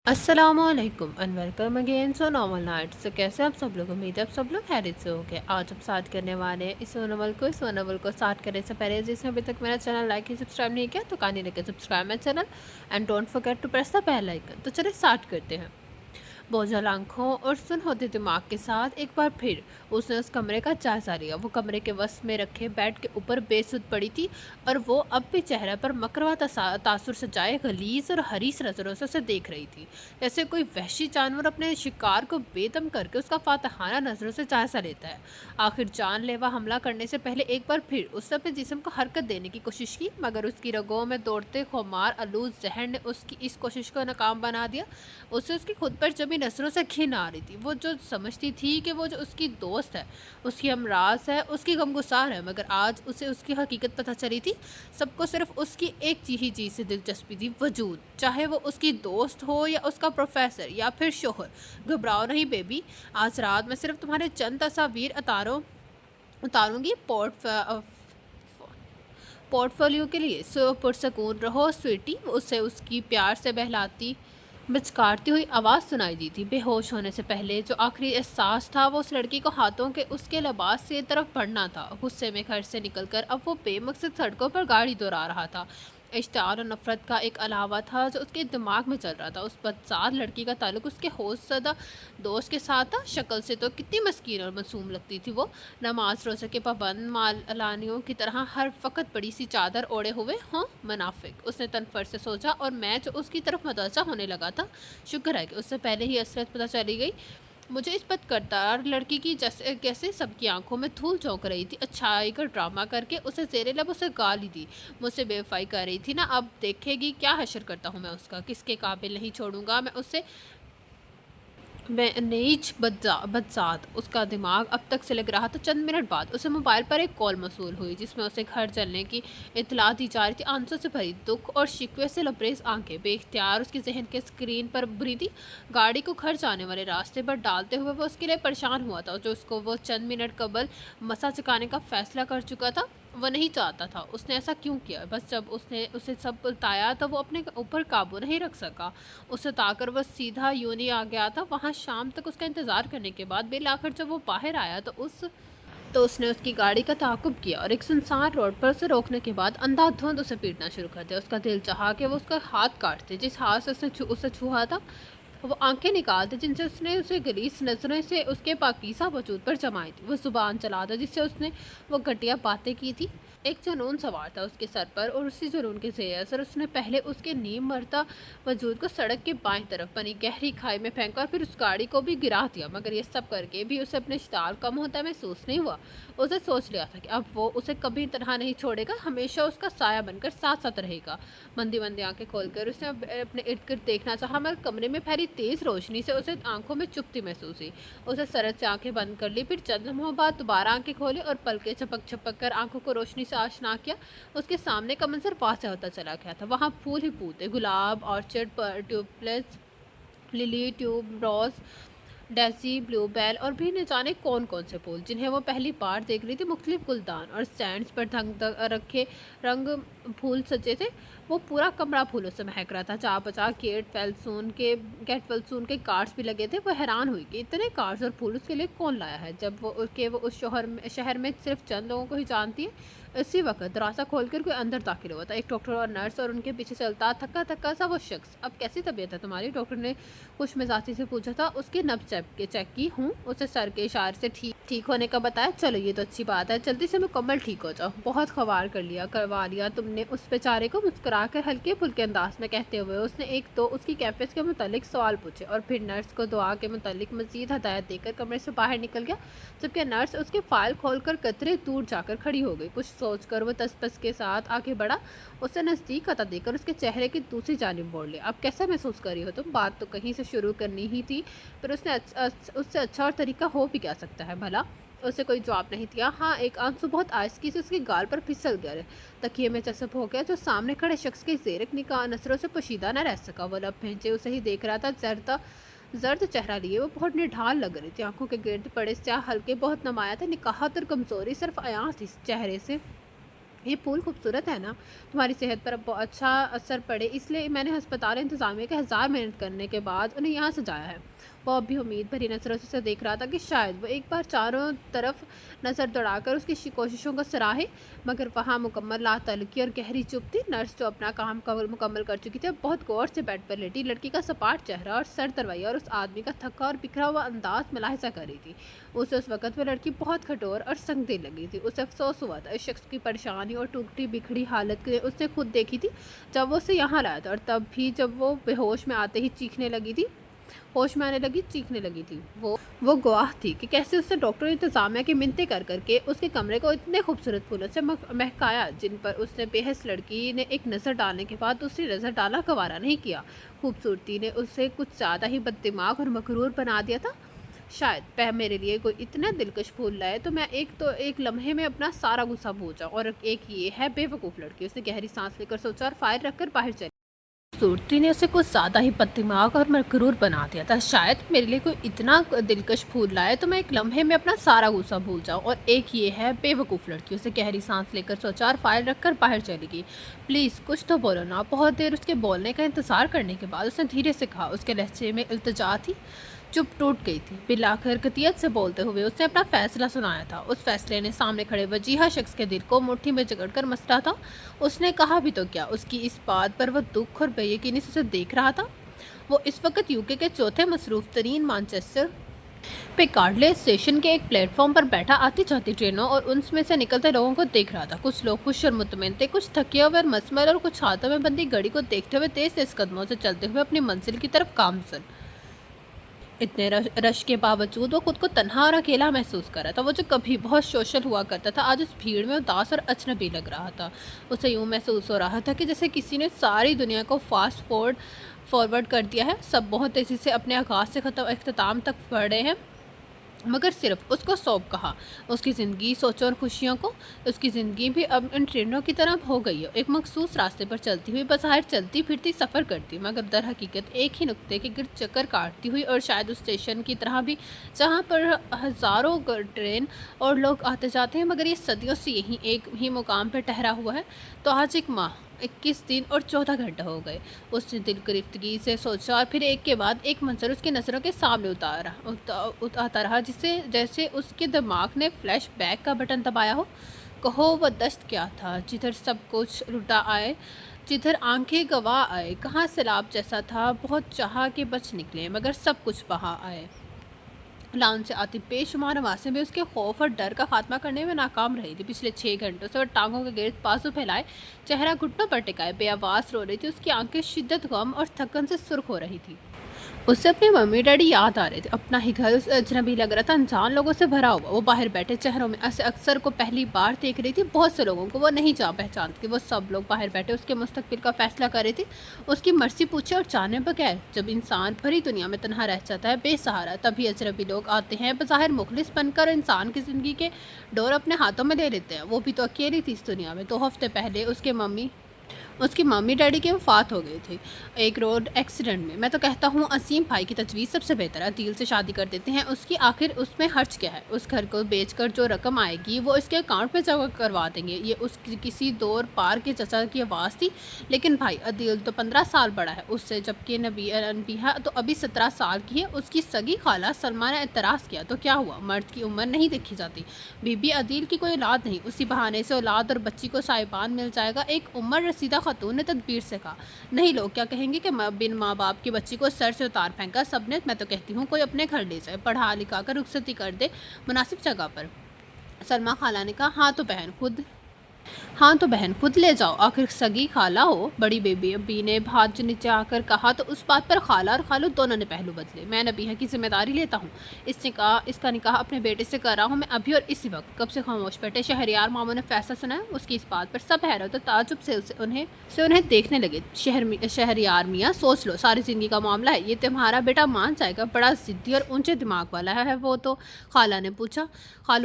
अस्सलाम वालेकुम and welcome again so normal nights. तो कैसे आप सब लोग, उम्मीद है आप सब लोग खैरियत से होंगे। आज हम स्टार्ट करने वाले हैं इस नॉवल को स्टार्ट करने से पहले जिसने अभी तक मेरा चैनल लाइक या सब्सक्राइब नहीं किया तो काइंडली लेकर subscribe my channel and don't forget to press the bell icon. तो चलिए स्टार्ट करते हैं। बोझल आंखों और सुन होते दिमाग के साथ एक बार फिर उसने उस कमरे का जायजा लिया। वो कमरे के वस में रखे बेड के ऊपर बेसुध पड़ी थी और वो अब भी चेहरे पर मकरवा तासुर सजाए गलीज और हरीस नजरों से उसे देख रही थी, जैसे कोई वहशी जानवर अपने शिकार को बेदम करके उसका फातहाना नजरों से जायजा लेता है। आखिर जानलेवा हमला करने से पहले एक बार फिर उसने अपने जिस्म को हरकत देने की कोशिश की, मगर उसकी रगों में दौड़ते खुमार आलूज जहर ने उसकी इस कोशिश को नाकाम बना दिया। उसे उसकी खुद पर जमी नजरों से घिन आ रही थी। वो जो समझती थी कि वो जो उसकी दोस्त है, उसकी हमराज है, उसकी गमगुसार है, मगर आज उसे उसकी हकीकत पता चली थी। सबको सिर्फ उसकी एक ही चीज़ से दिलचस्पी थी, वजूद, चाहे वो उसकी दोस्त हो या उसका प्रोफेसर या फिर शोहर। घबराओ नहीं बेबी, आज रात मैं सिर्फ तुम्हारे चंद तस्वीर उतारूंगी पोर्टफोलियो के लिए। सो पुरसकून रहो स्वीटी, उसे उसकी प्यार से बहलाती बिचकारती हुई आवाज़ सुनाई दी थी। बेहोश होने से पहले जो आखिरी एहसास था वो उस लड़की को हाथों के उसके लिबास से तरफ बढ़ना था। गुस्से में घर से निकलकर अब वो बेमकसद सड़कों पर गाड़ी दौड़ा रहा था। इश्तियाल और नफरत का एक अलावा था जो उसके दिमाग में चल रहा था। उस बदसार लड़की का ताल्लुक उसके होशज़दा दोस्त के साथ था। शक्ल से तो कितनी मस्कीन और मासूम लगती थी वो। नमाज रोज़े के पाबंद मालानियों की तरह हर वक्त बड़ी सी चादर ओढ़े हुए हों मुनाफिक। उसने तनफर से सोचा और मैं जो उसकी तरफ मतवजा होने लगा था, शुक्र है कि उससे पहले ही असलियत पता चली गई। मुझे इस बदकिरदार लड़की की जैसे कैसे सबकी आंखों में धूल झोंक रही थी। अच्छाई का ड्रामा करके उसे ज़ेरे लब उसे गाली दी। मुझसे बेवफाई कर रही थी ना, अब देखेगी क्या हशर करता हूँ मैं उसका। किसके काबिल नहीं छोड़ूंगा मैं उसे। नीच बदजात। उसका दिमाग अब तक से लग रहा था। चंद मिनट बाद उसे मोबाइल पर एक कॉल मसूल हुई जिसमें उसे घर चलने की इतला दी जा रही थी। आंसू से भरी दुख और शिकवे से लबरेज आंखें बेख्तियार उसकी जहन के स्क्रीन पर उभरी थी। गाड़ी को घर जाने वाले रास्ते पर डालते हुए वो उसके लिए परेशान हुआ था, जो उसको वो चंद मिनट कबल मसा चुकाने का फैसला कर चुका था। वो नहीं चाहता था। उसने ऐसा क्यों किया? बस जब उसने उसे सब बताया तो वो अपने ऊपर काबू नहीं रख सका। उसे ताकर वो सीधा यूनी आ गया था। वहाँ शाम तक उसका इंतज़ार करने के बाद बिल आखिर जब वो बाहर आया तो उसने उसकी गाड़ी का ताक़ुब किया और एक सुनसान रोड पर उसे रोकने के बाद अंधाधुंध उसे पीटना शुरू कर दिया। उसका दिल चाहा कि वो उसका हाथ काटते। जिस हाथ से उसे छुआ था वो आंखें निकालते जिनसे उसने उसे गलीस नजरों से उसके पाकीज़ा वजूद पर जमाई थी। वो जुबान चलाता जिससे उसने वो घटिया बातें की थी। एक जुनून सवार था उसके सर पर और उसी जुनून के ज़ेर असर उसने पहले उसके नीम मरता वजूद को सड़क के बाईं तरफ बनी गहरी खाई में फेंका और फिर उस गाड़ी को भी गिरा दिया। मगर ये सब करके भी उसे अपने शितार कम होता महसूस नहीं हुआ। उसे सोच लिया था कि अब वो उसे कभी तरह नहीं छोड़ेगा, हमेशा उसका साया बनकर साथ साथ रहेगा। मंदी मंदी आंखें खोलकर उसने अपने इर्द गिर्द देखना चाहा, मगर कमरे में फैली तेज़ रोशनी से उसे आंखों में चुभती महसूस हुई। उसे सरद से आंखें बंद कर ली, फिर चंद लम्हों बाद दोबारा आंखें खोली और पलके झपक झपक कर आंखों को रोशनी से आशना किया। उसके सामने का मंजर वाज़ेह होता चला गया था। वहाँ फूल ही फूल थे, गुलाब, ऑर्चिड, ट्यूबलेट्स, लिली, ट्यूब रोज़, डेज़ी, ब्लूबेल और भी न जाने कौन कौन से फूल जिन्हें वो पहली बार देख रही थी। मुख्तलिफ गुलदान और स्टैंड्स पर रखे रंग फूल सजे थे। वो पूरा कमरा फूलों से महक रहा था। चार पचास कैट फलसून के कार्ड्स भी लगे थे। वो हैरान हुई कि इतने कार्ड्स और फूल उसके लिए कौन लाया है, जब वो उस शहर में सिर्फ चंद लोगों को ही जानती है। इसी वक्त दरवाज़ा खोलकर कोई अंदर दाखिल हुआ था। एक डॉक्टर और नर्स और उनके पीछे चलता थक्का थक्का सा वो शख्स। अब कैसी तबीयत है तुम्हारी? डॉक्टर ने खुश मिजाजी से पूछा था। उसकी नब्ज चेक की हूँ, उसे सर के इशारे से ठीक होने का बताया। चलो ये तो अच्छी बात है, जल्दी से मुकम्मल ठीक हो जाओ। बहुत खवार करवा लिया तुमने उस बेचारे को, मुस्कुराकर हल्के फुल्के अंदाज में कहते हुए उसने एक तो उसकी कैफियत के मुतालिक सवाल पूछे और फिर नर्स को दुआ के मुतालिक मजीद हदायत देकर कमरे से बाहर निकल गया। जबकि नर्स उसकी फाइल खोलकर कतरे दूर जाकर खड़ी हो गई। कुछ सोचकर वो तसपस के साथ आगे बढ़ा। उसे नज़दीक आता देकर उसके चेहरे की दूसरी जानिब मोड़ लिया। अब कैसा महसूस कर रही हो तुम? बात तो कहीं से शुरू करनी ही थी, पर उससे अच्छा और तरीका हो भी क्या सकता है भला? उसे कोई जवाब नहीं दिया। हाँ, एक आंसू बहुत आहिस्ती से उसके गाल पर फिसल गया। तकिए में चसप हो गया जो सामने खड़े शख्स के ज़ेरक निगाह नजरों से पोशीदा न रह सका। वो लब भेंचे उसे ही देख रहा था। जर्द चेहरा लिए वो बहुत निढाल लग रही थी। आंखों के गिर्द पड़े स्याह हल्के बहुत नुमाया थे। निकाहत और कमजोरी सिर्फ आया थी चेहरे से। ये पुल खूबसूरत है ना, तुम्हारी सेहत पर अब अच्छा असर पड़े इसलिए मैंने अस्पताल इंतज़ामिया के हज़ार मेहनत करने के बाद उन्हें यहाँ सजाया है। वो अब भी उम्मीद भरी नज़रों से उसे देख रहा था कि शायद वो एक बार चारों तरफ नज़र दौड़ाकर उसकी कोशिशों को सराहे, मगर वहाँ मुकम्मल लातल्लुकी और गहरी चुप थी। नर्स जो अपना काम मुकम्मल कर चुकी थी, अब बहुत गौर से बेड पर लेटी लड़की का सपाट चेहरा और सर तरवैया और उस आदमी का थका और बिखरा हुआ अंदाज मुलाहिजा कर रही थी। उसे उस वक़्त वो लड़की बहुत कठोर और संगदिल लगी थी। उसे अफ़सोस हुआ था इस शख़्स की परेशानी और टूटी बिखड़ी हालत के उसने खुद देखी थी जब वो उसे यहाँ लाया था, और तब भी जब वो बेहोश में आते ही चीखने लगी थी, होश में आने लगी चीखने लगी थी। वो गवाह थी कि कैसे उससे डॉक्टर इंतज़ामिया की मिन्नतें कर करके उसके कमरे को इतने खूबसूरत फूलों से महकाया जिन पर उसने बेहस लड़की ने एक नज़र डालने के बाद दूसरी नज़र डालना गवारा नहीं किया। खूबसूरती ने उसे कुछ ज़्यादा ही बददिमाग और मकरूर बना दिया था। शायद मेरे लिए कोई इतना दिलकश फूल लाए तो मैं एक लम्हे में अपना सारा गुस्सा भूल जाऊँ, और एक ये है बेवकूफ़ लड़की। उसने गहरी सांस लेकर सोचा और फायर रखकर बाहर चली। खूबसूरती ने उसे कुछ ज़्यादा ही बददिमाग और मकरूर बना दिया था। शायद मेरे लिए कोई इतना दिलकश फूल लाए तो मैं एक लम्हे में अपना सारा गुस्सा भूल जाऊँ, और एक ये है बेवकूफ़ लड़की। उसे गहरी सांस लेकर सोचा और फाइल रखकर बाहर चली गई। प्लीज़ कुछ तो बोलो ना। बहुत देर उसके बोलने का इंतज़ार करने के बाद उसने धीरे से कहा। उसके लहजे में इल्तिजा थी। चुप टूट गई थी। बिलाखिर कतियत से बोलते हुए उसने अपना फैसला सुनाया था। उस फैसले ने सामने खड़े वजीहा शख्स के दिल को मुट्ठी में जकड़कर मसला था। उसने कहा भी तो क्या, उसकी इस बात पर वह दुख और बेयकीनी से उसे देख रहा था। वो इस वक्त यूके के चौथे मसरूफ तरीन मैनचेस्टर पिकार्डले स्टेशन के एक प्लेटफॉर्म पर बैठा आती जाती ट्रेनों और उनमें से निकलते लोगों को देख रहा था। कुछ लोग खुश और मुतमईन थे, कुछ थके हुए और मसमर, और कुछ हाथों में बंदी घड़ी को देखते हुए तेज तेज कदमों से चलते हुए अपनी मंजिल की तरफ गामजन। इतने रश के बावजूद वो खुद को तन्हा और अकेला महसूस कर रहा था। वो जो कभी बहुत सोशल हुआ करता था, आज उस भीड़ में उदास और अजनबी लग रहा था। उसे यूँ महसूस हो रहा था कि जैसे किसी ने सारी दुनिया को फास्ट फॉरवर्ड कर दिया है। सब बहुत तेज़ी से अपने आगाज़ से अख्ताम तक बढ़े हैं, मगर सिर्फ उसको सौंप कहा। उसकी ज़िंदगी सोचों और खुशियों को, उसकी ज़िंदगी भी अब इन ट्रेनों की तरह हो गई है। एक मखसूस रास्ते पर चलती हुई, बज़ाहिर चलती फिरती सफ़र करती, मगर दर हकीकत एक ही नुक्ते के गिर्द चक्कर काटती हुई, और शायद उस स्टेशन की तरह भी जहाँ पर हज़ारों ट्रेन और लोग आते जाते हैं, मगर ये सदियों से यहीं एक ही मुकाम पर ठहरा हुआ है। तो आज एक माह 21 दिन और 14 घंटे हो गए। उसने दिल गिरफ्तगी से सोचा, और फिर एक के बाद एक मंजर उसकी नज़रों के सामने उतारता रहा, जिससे जैसे उसके दिमाग ने फ्लैश बैक का बटन दबाया हो। कहो वह दस्त क्या था जिधर सब कुछ लुटा आए, जिधर आंखें गवा आए। कहाँ सैलाब जैसा था, बहुत चाहा कि बच निकले, मगर सब कुछ बहा आए। लाउन से आती बेशुमार आवाज़ें भी उसके खौफ और डर का खात्मा करने में नाकाम रही थी। पिछले 6 घंटों से वह टांगों के गिर्द बाजू फैलाए, चेहरा घुटनों पर टिकाए बेआवाज़ रो रही थी। उसकी आंखें शिद्दत, गम और थकन से सुर्ख हो रही थी। उससे अपने मम्मी डैडी याद आ रहे थे। अपना ही घर उसे अजनबी लग रहा था, अनजान लोगों से भरा हुआ। वो बाहर बैठे चेहरों में ऐसे अक्सर को पहली बार देख रही थी। बहुत से लोगों को वो नहीं पहचानती थी। वो सब लोग बाहर बैठे उसके मुस्तकबिल का फैसला कर रहे थे, उसकी मर्जी पूछे और जाने बगैर। जब इंसान भरी दुनिया में तन्हा रह जाता है बेसहारा, तभी अजनबी लोग आते हैं, बज़ाहिर मुखलिस बनकर इंसान की ज़िंदगी के डोर अपने हाथों में ले लेते हैं। वो भी तो अकेली थी इस दुनिया में। 2 हफ्ते पहले उसकी मम्मी डैडी की वफ़ात हो गई थी एक रोड एक्सीडेंट में। मैं तो कहता हूँ असीम भाई की तजवीज़ सबसे बेहतर है, अदील से शादी कर देते हैं उसकी। आखिर उसमें हर्ज क्या है? उस घर को बेचकर जो रकम आएगी वो इसके अकाउंट में जमा करवा देंगे। ये उसकी किसी दौर पार के चचा की आवाज़ थी। लेकिन भाई अदील तो 15 साल बड़ा है उससे, जबकि नबीहा तो अभी 17 साल की है। उसकी सगी खाला सलमा ने एतराज़ किया तो क्या हुआ, मर्द की उम्र नहीं देखी जाती। बीबी अदील की कोई औलाद नहीं, उसी बहाने से औलाद और बच्ची को साहिबान मिल जाएगा। एक उम्र रसीदा खातून ने तदबीर से कहा। नहीं, लोग क्या कहेंगे कि बिन माँ बाप की बच्ची को सर से उतार फेंका सबने। मैं तो कहती हूँ कोई अपने घर ले जाए, पढ़ा लिखा कर रुखसती कर दे मुनासिब जगह पर। सलमा खाला ने कहा, हाँ तो बहन खुद ले जाओ, आखिर सगी खाला हो। बड़ी बेबी अब्बी ने हाथ नीचे आकर कहा तो उस बात पर खाला और खालू दोनों ने पहलू बदले। मैं नबीहा की जिम्मेदारी लेता हूँ। इसका निकाह अपने बेटे से कर रहा हूँ मैं अभी और इसी वक्त। कब से खामोश बैठे शहरयार मामू ने फैसला सुनाया। उसकी इस बात पर सब हैरत और ताजुब से उन्हें देखने लगे। शहरयार मियाँ, सोच लो, सारी ज़िंदगी का मामला है, ये तुम्हारा बेटा मान जाएगा। बड़ा ज़िद्दी और ऊंचे दिमाग वाला है वो तो। खालू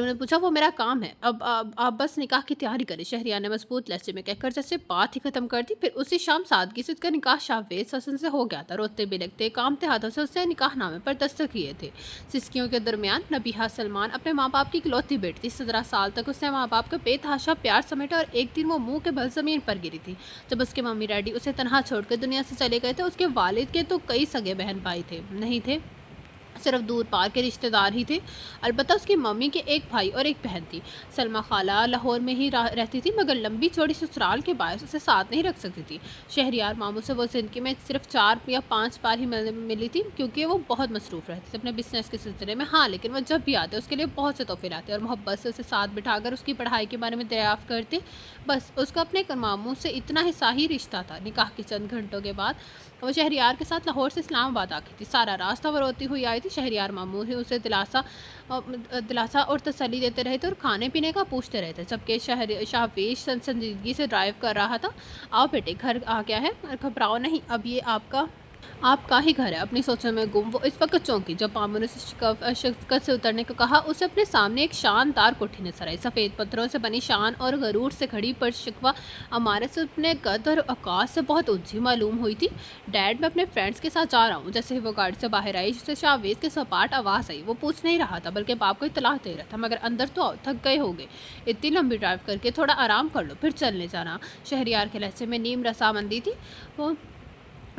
ने पूछा, वो मेरा काम है। अब आप बस निकाह की तैयारी करें। शहरियार ने मजबूत लहजे में कहकर जैसे बात ही खत्म कर दी। फिर उसी शाम सादगी से उसका निकाह शाहवेज हसन से हो गया था। रोते बिलखते कामते हाथों से उसने निकाहनामे पर दस्तखत किए थे। सिसकियों के दरमियान नबीहा सलमान अपने माँ बाप की इकलौती बेटी थी। 17 साल तक उसने माँ बाप का बेतहाशा प्यार समेटा और एक दिन वो मुंह के बल जमीन पर गिरी थी जब उसके मम्मी डैडी उसे तनहा छोड़कर दुनिया से चले गए थे। उसके वालिद के तो कई सगे बहन भाई थे नहीं थे, सिर्फ दूर पार के रिश्तेदार ही थे। अलबत्ता उसकी मम्मी के एक भाई और एक बहन थी। सलमा खाला लाहौर में ही रहती थी मगर लंबी चौड़ी ससुराल के बायस उसे साथ नहीं रख सकती थी। शहरियार मामू से वो ज़िंदगी में सिर्फ 4 या 5 बार ही मिली थी क्योंकि वो बहुत मसरूफ़ रहती थी अपने बिजनेस के सिलसिले में। हाँ, लेकिन वो जब भी आते उसके लिए बहुत से तोहफे लाते और मोहब्बत से उसे साथ बिठाकर उसकी पढ़ाई के बारे में दरियाफ्त करते। बस उसका अपने मामू से इतना हिस्सा ही रिश्ता था। निकाह के चंद घंटों के बाद वो शहरियार के साथ लाहौर से इस्लामाबाद आती थी। सारा रास्ता वो रोती हुई आई थी। शहरियार मामू ही उसे दिलासा और तसल्ली देते रहे थे और खाने पीने का पूछते रहे थे जबकि शाहवेज संजीदगी से ड्राइव कर रहा था। आओ बेटे, घर आ गया है, घबराओ नहीं, अब ये आपका ही घर है। अपनी सोचों में गुम वो इस वक्त चौंकी जब मामू ने शिकत से उतरने को कहा। उसे अपने सामने एक शानदार कोठी नजर आई। सफ़ेद पत्थरों से बनी शान और गरूर से खड़ी पर शिकवा इमारत से अपने कद और आकाश से बहुत ऊंची मालूम हुई थी। डैड, मैं अपने फ्रेंड्स के साथ जा रहा हूँ। जैसे ही वो गाड़ी से बाहर आई जिससे शाहवेज के सपाट आवाज़ आई। वो पूछ नहीं रहा था बल्कि बाप को इतला दे रहा था। मगर अंदर तो आओ, थक गए होगे, इतनी लंबी ड्राइव करके थोड़ा आराम कर लो फिर चलने जाना। शहरियार के लहजे में नीम रसामंदी थी। वो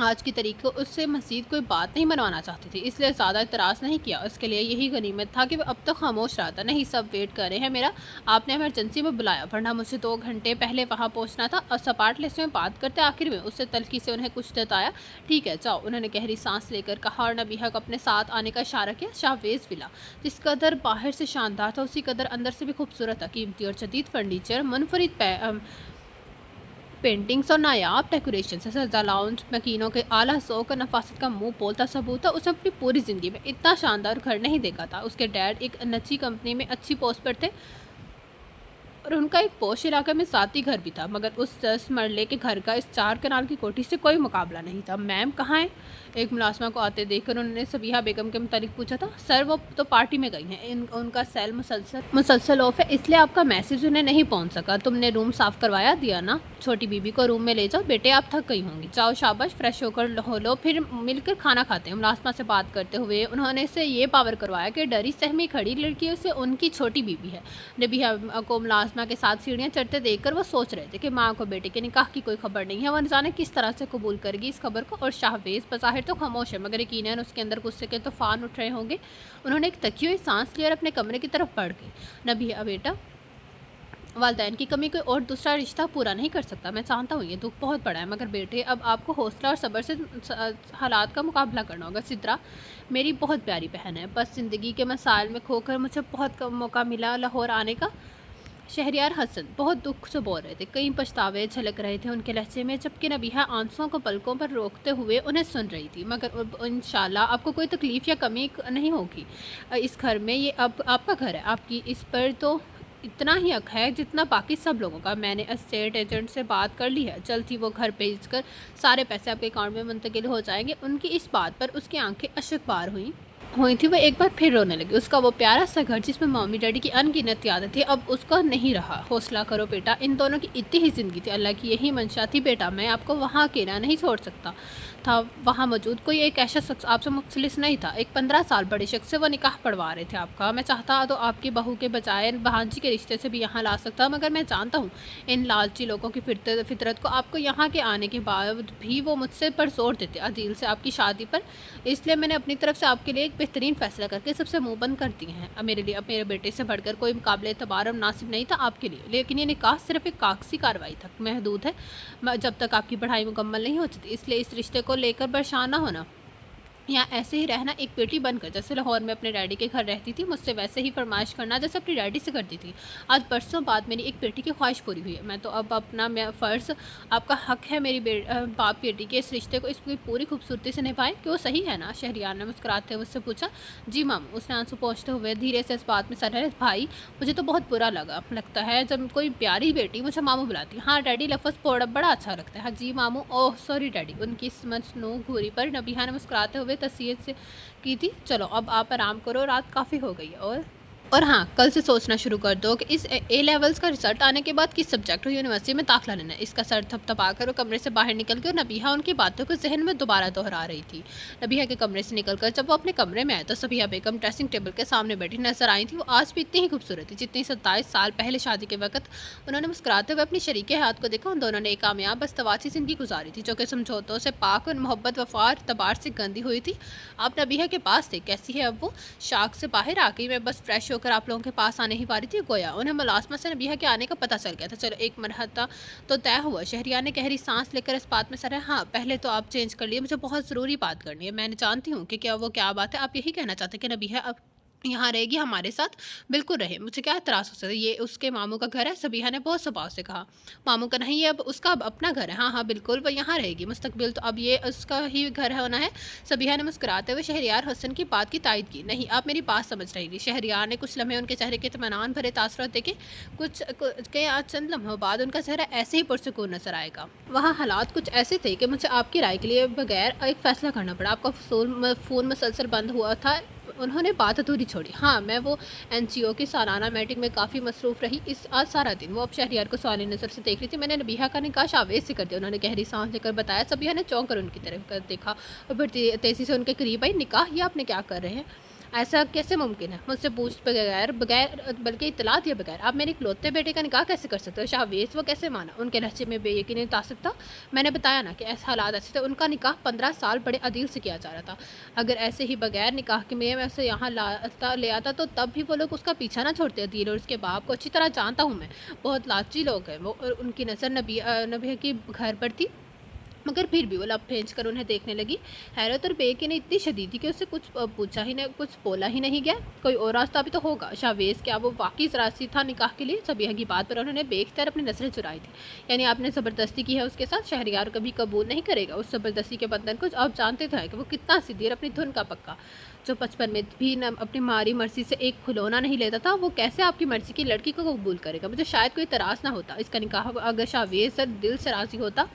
आज की तारीख को उससे मज़ीद कोई बात नहीं मनवाना चाहती थी, इसलिए ज़्यादा इतराज़ नहीं किया। उसके लिए यही गनीमत था कि वो अब तक खामोश रहा था। नहीं, सब वेट कर रहे हैं मेरा, आपने इमरजेंसी में बुलाया वरना मुझे 2 घंटे पहले वहाँ पहुँचना था। और सपाट लहजे में बात करते आखिर में उससे तल्खी से उन्हें कुछ जताया। ठीक है जाओ, उन्होंने गहरी सांस लेकर कहा और नबीहा को अपने साथ आने का इशारा किया। शाहवेज विला जिस कदर बाहर से शानदार था उसी कदर अंदर से भी खूबसूरत था। कीमती और जदीद फर्नीचर, मुनफरिद पेंटिंग्स और नायाब डेकोरेशन से सजा लाउंज, मकीनों के आला ज़ौक़ और नफासत का मुंह बोलता सबूत था। उसे अपनी पूरी ज़िंदगी में इतना शानदार घर नहीं देखा था। उसके डैड एक अच्छी कंपनी में अच्छी पोस्ट पर थे और उनका एक पोश इलाके में ज़ाती घर भी था, मगर उस 10 मरले के घर का इस 4 कनाल की कोठी से कोई मुकाबला नहीं था। मैम कहाँ हैं? एक मुलाजमा को आते देखकर उन्होंने सबीहा बेगम के मुतालिक पूछा था। सर, वो तो पार्टी में गई हैं, उनका सेल मुसलसल ऑफ है, इसलिए आपका मैसेज उन्हें नहीं पहुंच सका। तुमने रूम साफ़ करवाया दिया ना? छोटी बीबी को रूम में ले जाओ, बेटे आप थक गई होंगी, जाओ शाबाश, फ्रेश होकर हो लो, फिर मिलकर खाना खाते हैं। मुलाजमा से बात करते हुए उन्होंने इसे ये पावर करवाया कि डरी सहमी खड़ी लड़की से उनकी छोटी बीबी है। नबीहा को मुलाजमा के साथ सीढ़ियाँ चढ़ते देखकर वो सोच रहे थे कि माँ को बेटे के निकाह की कोई खबर नहीं है, वो न जाने किस तरह से कबूल करेगी इस खबर को। और शाहवेज बज़ाहिर तो खामोश है मगर यकीनन उसके अंदर गुस्से के तूफान उठ रहे होंगे। उन्होंने एक तकी हुई सांस ली और अपने कमरे की तरफ बढ़ गए। नबीहा बेटा, वालदैन की कमी कोई और दूसरा रिश्ता पूरा नहीं कर सकता। मैं जानता हूँ ये दुख बहुत बड़ा है मगर बेटे अब आपको हौसला और सब्र से हालात का मुकाबला करना होगा। सिद्रा मेरी बहुत प्यारी बहन है, बस ज़िंदगी के मसाइल में खोकर मुझे बहुत कम मौका मिला लाहौर आने का। शहरियार हसन बहुत दुख से बोल रहे थे, कई पछतावे झलक रहे थे उनके लहजे में, जबकि नबीहा आंसुओं को पलकों पर रोकते हुए उन्हें सुन रही थी। मगर इंशाल्लाह आपको कोई तकलीफ़ या कमी नहीं होगी इस घर में, ये अब आपका घर है, आपकी इस पर तो इतना ही हक है जितना बाकी सब लोगों का। मैंने एस्टेट एजेंट से बात कर ली है, जल्द ही वो घर बेचकर सारे पैसे आपके अकाउंट में मुंतकिल हो जाएंगे। उनकी इस बात पर उसकी आंखें अशक बार हुई थी। वो एक बार फिर रोने लगी। उसका वो प्यारा सा घर जिसमें मम्मी डैडी की अनगिनत यादें थी अब उसका नहीं रहा। हौसला करो बेटा, इन दोनों की इतनी ही ज़िंदगी थी, अल्लाह की यही मंशा थी। बेटा मैं आपको वहाँ अकेला नहीं छोड़ सकता था। वहाँ मौजूद कोई एक ऐसा शख्स आपसे मुखलिस नहीं था। एक 15 साल बड़े शख्स से वो निकाह पढ़वा रहे थे आपका। मैं चाहता तो आपकी बहू के बजाय बहानजी के रिश्ते से भी यहाँ ला सकता, मगर मैं जानता हूँ इन लालची लोगों की फितरत को। आपको यहाँ के आने के बाद भी वो मुझसे पर जोर देते अदील से आपकी शादी पर, इसलिए मैंने अपनी तरफ से आपके लिए एक बेहतरीन फैसला करके सबसे मुँह बंद कर दिए हैं। अब मेरे लिए अब मेरे बेटे से बढ़कर कोई मुकाबले एतबार मुनासिब नहीं था आपके लिए, लेकिन ये निकाह सिर्फ एक कागजी कार्रवाई तक महदूद है जब तक आपकी पढ़ाई मुकम्मल नहीं होती थी। इसलिए इस रिश्ते को लेकर परेशान ना होना, या ऐसे ही रहना एक बेटी बनकर, जैसे लाहौर में अपने डैडी के घर रहती थी मुझसे वैसे ही फरमाइश करना जैसे अपनी डैडी से करती थी। आज बरसों बाद मेरी एक बेटी की ख्वाहिश पूरी हुई है। मैं तो अब अपना फ़र्ज़, आपका हक है मेरी बाप बेटी के इस रिश्ते को इसकी पूरी खूबसूरती से निभाएं। कि वो सही है ना? शहरियार ने मुस्कुराते हुए उससे पूछा। जी माम, उसने आंसू पोंछते हुए धीरे से इस बात में सर भाई मुझे तो बहुत बुरा लगता है जब कोई प्यारी बेटी मुझे मामू बुलाती। हाँ डैडी, लफ्ज़ बड़ा अच्छा लगता है। हाँ जी मामू, ओह सॉरी डैडी। उनकी समझनू घूरी पर नबीहा ने मुस्कुराते हुए तसीयत से की थी। चलो अब आप आराम करो, रात काफ़ी हो गई है और हाँ, कल से सोचना शुरू कर दो कि इस ए लेवल्स का रिजल्ट आने के बाद किस सब्जेक्ट और यूनिवर्सिटी में दाखिला लेना है। इसका सर थपथपाकर वो कमरे से बाहर निकल गई और नबीहा उनकी बातों को ज़हन में दोबारा दोहरा रही थी। नबीहा के कमरे से निकलकर जब वो अपने कमरे में आए तो सबिहा बेगम ड्रेसिंग टेबल के सामने बैठी नजर आई थी। वो आज भी इतनी ही खूबसूरत थी जितनी 27 साल पहले शादी के वक्त। उन्होंने मुस्कुराते हुए अपनी शरीके हाथ को देखा। उन दोनों ने एक कामयाब बस्तवासी ज़िंदगी गुजारी थी जो कि समझौतों से पाक और मोहब्बत वफा तबार से गंदी हुई थी। आप नबीहा के पास थे, कैसी है अब वो? शाख से बाहर आ गई। मैं बस फ्रेश होकर आप लोगों के पास आने ही वाली थी। गोया उन्हें मुलाजमत से नबीहा के आने का पता चल गया था। चलो एक मरहला तो तय हुआ। शहरियार ने गहरी सांस लेकर इस बात में सर हाँ, पहले तो आप चेंज कर लिए, मुझे बहुत ज़रूरी बात करनी है। मैंने जानती हूँ कि क्या बात है। आप यही कहना चाहते हैं कि नबीहा अब यहाँ रहेगी हमारे साथ? बिल्कुल रहे, मुझे क्या एतराज़ हो सकता है? ये उसके मामू का घर है, सबिहा ने बहुत स्वभाव से कहा। मामू का नहीं, ये अब उसका अब अपना घर है। हाँ हाँ बिल्कुल, वो यहाँ रहेगी मुस्तकबिल तो अब ये उसका ही घर होना है। सबिहा ने मुस्कुराते हुए शहरियार हसन की बात की तायद की। नहीं, आप मेरी बात समझ रही थी। शहरियार ने कुछ लम्हे उनके चेहरे के इत्मीनान भरे तासुरात देखे। के आज चंद लम्हों बाद उनका चेहरा ऐसे ही पुरसुकून नजर आएगा। वहाँ हालात कुछ ऐसे थे कि मुझे आपकी राय के लिए बगैर एक फ़ैसला करना पड़ा। आपका फ़ोन मुसलसल बंद हुआ था। उन्होंने बात अधूरी छोड़ी। हाँ, मैं वो एनजीओ की सालाना मीटिंग में काफ़ी मसरूफ़ रही इस आज सारा दिन। वो अब शहरियार को सवाली नज़र से देख रही थी। मैंने नबीहा का निकाह शावेज से कर दिया, उन्होंने गहरी सांस लेकर बताया। सबिहा ने चौंक कर उनकी तरफ कर देखा और फिर तेज़ी से उनके करीब आई। निकाह? ये आपने क्या कर रहे हैं? ऐसा कैसे मुमकिन है? मुझसे पूछ बगैर बगैर बल्कि इतला दिए बगैर आप मेरे इकलौते बेटे का निकाह कैसे कर सकते हो? शाहवेज वो कैसे माना? उनके लहजे में बेयकीनी तासुब था। मैंने बताया ना कि ऐसे हालात ऐसे थे। उनका निकाह 15 साल बड़े अदील से किया जा रहा था। अगर ऐसे ही बगैर निकाह के मैं उसे यहाँ ले आता तो तब भी वो लोग उसका पीछा ना छोड़ते। अदील और उसके बाप को अच्छी तरह जानता हूँ मैं, बहुत लालची लोग हैं वो। और उनकी नज़र नबी के घर पर थी, मगर फिर भी वो लब फेंच कर उन्हें देखने लगी। हैरत और बेयकीनी इतनी शदीद थी कि उससे कुछ पूछा ही नहीं, कुछ बोला ही नहीं गया। कोई और रास्ता भी तो होगा। शाहवेज क्या वो वाकई रास्ती था निकाह के लिए? सबिहा की बात पर उन्होंने बेख्तियार अपनी नजरें चुराई थी। यानी आपने ज़बरदस्ती की है उसके साथ? शहरियार कभी कबूल नहीं करेगा उस ज़बरदस्ती के बंधन को। आप जानते तो है कि वो कितना सीधी और अपनी धुन का पक्का, जो बचपन में भी न अपनी मारी मर्जी से एक खिलौना नहीं लेता था, वो कैसे आपकी मर्जी की लड़की को कबूल करेगा? मुझे शायद कोई तरास ना होता इसका निकाह अगर शाहवेज सर दिल से राज़ी होता।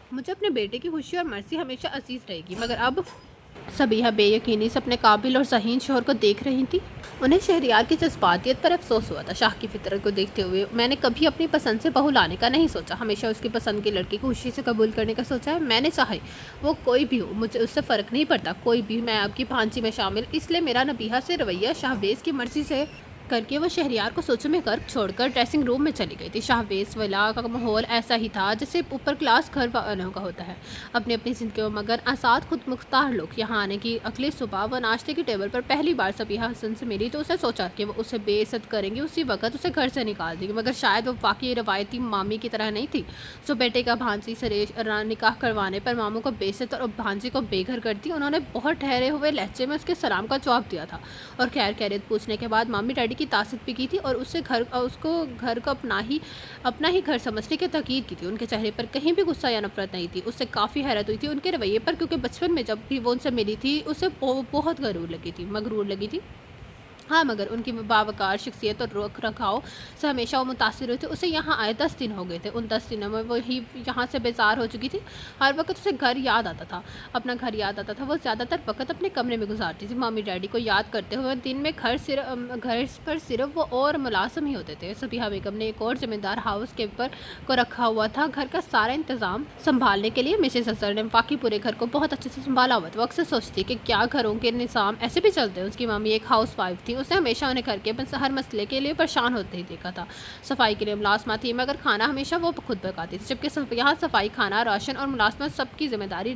मुझे अपने बेटे की खुशी और मर्जी हमेशा अजीज़ रहेगी। मगर अब सबिहा बेयकीनी से अपने काबिल और ज़हीन शोहर को देख रही थी। उन्हें शहरियार की जज्बातियत पर अफसोस हुआ था। शाह की फितरत को देखते हुए मैंने कभी अपनी पसंद से बहू लाने का नहीं सोचा, हमेशा उसकी पसंद की लड़की को खुशी से कबूल करने का सोचा है। मैंने चाहे वो कोई भी हो, मुझे उससे फ़र्क नहीं पड़ता, कोई भी। मैं आपकी भांजी में शामिल। इसलिए मेरा नबीहा से रवैया शाहवेज की मर्ज़ी से करके वो शहरियार को सोचों में कर छोड़कर ड्रेसिंग रूम में चली गई थी। शाहवेज वाला का माहौल ऐसा ही था जैसे ऊपर क्लास घर वालों का होता है अपनी अपनी ज़िंदगी में। मगर आसाद खुद मुख्तार लोग यहाँ आने की अगली सुबह वो नाश्ते की टेबल पर पहली बार सबिहा हसन से मिली तो उसने सोचा कि वो उसे बेइज्जत करेंगी, उसी वक्त उसे घर से निकाल देंगी। मगर शायद वो वाकई रवायती मामी की तरह नहीं थी जो बेटे का भांजी से निकाह करवाने पर मामू को बेइज्जत और भांजी को बेघर कर दी। उन्होंने बहुत ठहरे हुए लहजे में उसके सलाम का जवाब दिया था और खैर खैरियत पूछने के बाद मामी डैडी की तासीर भी की थी और उसको घर को अपना ही घर समझने की ताकीद की थी। उनके चेहरे पर कहीं भी गुस्सा या नफरत नहीं थी। उससे काफ़ी हैरत हुई थी उनके रवैये पर, क्योंकि बचपन में जब भी वो उनसे मिली थी उसे बहुत मगरूर लगी थी। हाँ, मगर उनकी बावकार शख्सियत और रख रखाव से हमेशा वो मुतासिर हुए थे। उसे यहाँ आए 10 दिन हो गए थे। उन 10 दिनों में वो ही यहाँ से बेजार हो चुकी थी। हर वक्त उसे घर याद आता था, अपना घर याद आता था। वो ज़्यादातर वक्त अपने कमरे में गुजारती थी। मम्मी डैडी को याद करते हुए दिन में घर पर सिर्फ वो और मुलाजम ही होते थे। सबिहा बेगम ने एक और जिम्मेदार हाउस कीपर को रखा हुआ था घर का सारा इंतज़ाम संभालने के लिए। मिसेस असर ने बाकी पूरे घर को बहुत अच्छे से संभाला हुआ था। वो अक्सर सोचती कि क्या घरों के निज़ाम ऐसे भी चलते हैं। उसकी मम्मी एक हाउस वाइफ थी। उसने हमेशा उन्हें घर के हर मसले के लिए परेशान होते ही देखा था। सफाई के लिए मुलाजमा थी, मगर खाना हमेशा वो खुद पकाती थी। जबकि यहाँ सफाई, खाना, राशन और मुलाजमत सबकी जिम्मेदारी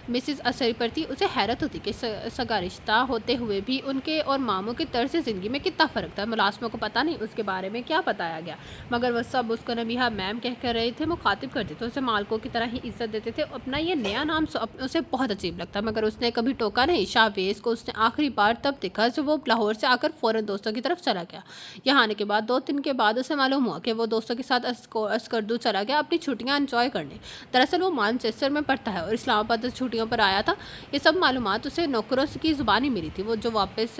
मिसेस असर पर थी। उसे हैरत होती कि सगा रिश्ता होते हुए भी उनके और मामू के तर्ज ज़िंदगी में कितना फ़र्क था। मुलाजमों को पता नहीं उसके बारे में क्या बताया गया, मगर वह सब उसको नबीहा मैम कह कर रहे थे। मुखातिब करते थे उसे, मालकों की तरह ही इज्जत देते थे। अपना ये नया नाम उसे बहुत अजीब लगता, मगर उसने कभी टोका नहीं। शाहवेज को उसने आखिरी बार तब देखा जब वो लाहौर से आकर फ़ौरन दोस्तों की तरफ चला गया। यहाँ आने के बाद 2 दिन के बाद उसे मालूम हुआ कि वो दोस्तों के साथ अस्करदू चला गया अपनी छुट्टियाँ एंजॉय करने। दरअसल वो मानचेस्टर में पढ़ता है और इस्लामाबाद छुट्टियों पर आया था। ये सब मालूमात उसे नौकरों की ज़ुबानी मिली थी। वो जो वापस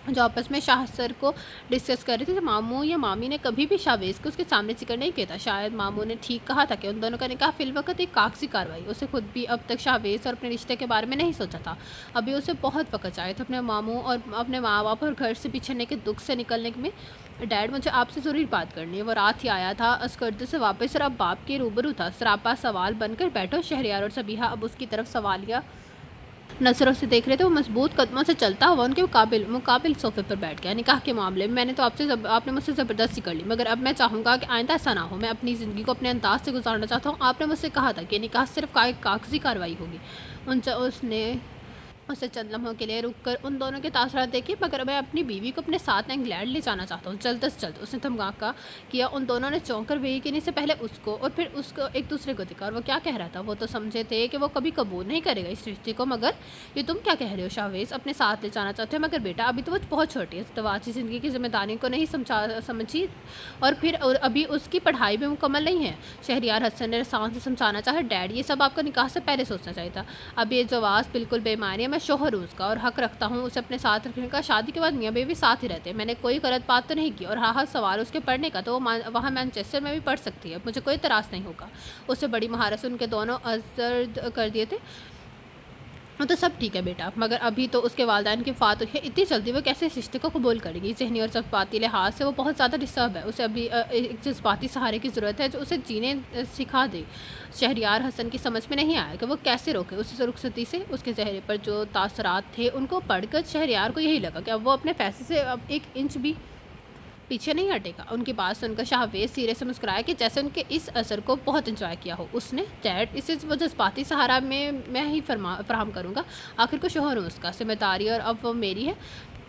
जो आपस में शाह सर को डिस्कस कर रहे थे, तो मामू या मामी ने कभी भी शाहवेज़ को उसके सामने ज़िक्र नहीं किया था। शायद मामू ने ठीक कहा था कि उन दोनों का निकाह फ़िलवक़्त एक कागज़ी कार्रवाई। उसे खुद भी अब तक शाहवेज़ और अपने रिश्ते के बारे में नहीं सोचा था। अभी उसे बहुत वक़्त चाहिए था अपने मामू और अपने माँ-बाप और घर से बिछड़ने के दुःख से निकलने में। डैड, मुझे आपसे ज़रूरी बात करनी है। वो रात ही आया था अस्कर्द से वापस और अब बाप के रूबरू था। सरापा सवाल बनकर बैठो। शहरयार और सबीहा अब उसकी तरफ सवालिया नज़रों से देख रहे थे। वो मजबूत कदमों से चलता हुआ उनके मुकाबिल सोफे पर बैठ गया। निकाह के मामले में मैंने तो आपने मुझसे ज़बरदस्ती कर ली, मगर अब मैं चाहूँगा कि आइंदा ऐसा ना हो। मैं अपनी ज़िंदगी को अपने अंदाज से गुजारना चाहता हूँ। आपने मुझसे कहा था कि निकाह सिर्फ कागज़ी कार्रवाई होगी। उसने उसे चंद लम्हों के लिए रुक कर उन दोनों के तासरात देखे, मगर मैं अपनी बीवी को अपने साथ इंग्लैंड ले जाना चाहता हूँ, जल्द से जल्द। उसने धमका किया। उन दोनों ने चौंक कर बेयकीनी से पहले उसको और फिर उसको एक दूसरे को देखा। और वो क्या कह रहा था? वो तो समझे थे कि वो कभी कबूल नहीं करेगा इस रिश्ते को। मगर ये तुम क्या कह रहे हो शाहवेज़? अपने साथ ले जाना चाहते हो? मगर बेटा, अभी तो वो बहुत छोटी है, तवाची ज़िंदगी की जिम्मेदारी को नहीं समझी, और अभी उसकी पढ़ाई भी मुकम्मल नहीं है। शहरयार हसन ने शान से समझाना चाहा। डैड, ये सब आपको निकाह से पहले सोचना चाहिए था। अब ये जवाब बिल्कुल बेईमानी है। मैं शौहर हूँ उसका और हक रखता हूँ उसे अपने साथ रखने का। शादी के बाद मियाँ बीवी साथ ही रहते हैं। मैंने कोई गलत बात तो नहीं की। और रहा सवाल उसके पढ़ने का, तो वो वहाँ मैनचेस्टर में भी पढ़ सकती है। मुझे कोई इतराज़ नहीं होगा। उसे बड़ी महारत से उनके दोनों अज़र्द कर दिए थे। तो सब ठीक है बेटा, मगर अभी तो उसके वालिदैन की वफ़ात हुई है। इतनी जल्दी वो कैसे इस रिश्ते को कबूल करेगी? ज़हनी और जज्बाती लिहाज से वो बहुत ज़्यादा डिस्टर्ब है। उसे अभी एक जज्बाती सहारे की ज़रूरत है जो उसे जीने सिखा दे। शहरयार हसन की समझ में नहीं आया कि वो कैसे रोके उस रुखसती से। उसके चेहरे पर जो तासरात थे उनको पढ़कर शहरयार को यही लगा कि अब वो अपने फैसले से अब एक इंच भी पीछे नहीं हटेगा। उनकी बात सुनकर शाहवेज़ सिरे से मुस्कुराया कि जैसे उनके इस असर को बहुत एंजॉय किया हो उसने। डैड, इसे वो जज्बाती सहारा में मैं ही फराहम करूँगा। आखिर को शौहर हूँ उसका, जिम्मेदारी और अब वो मेरी है।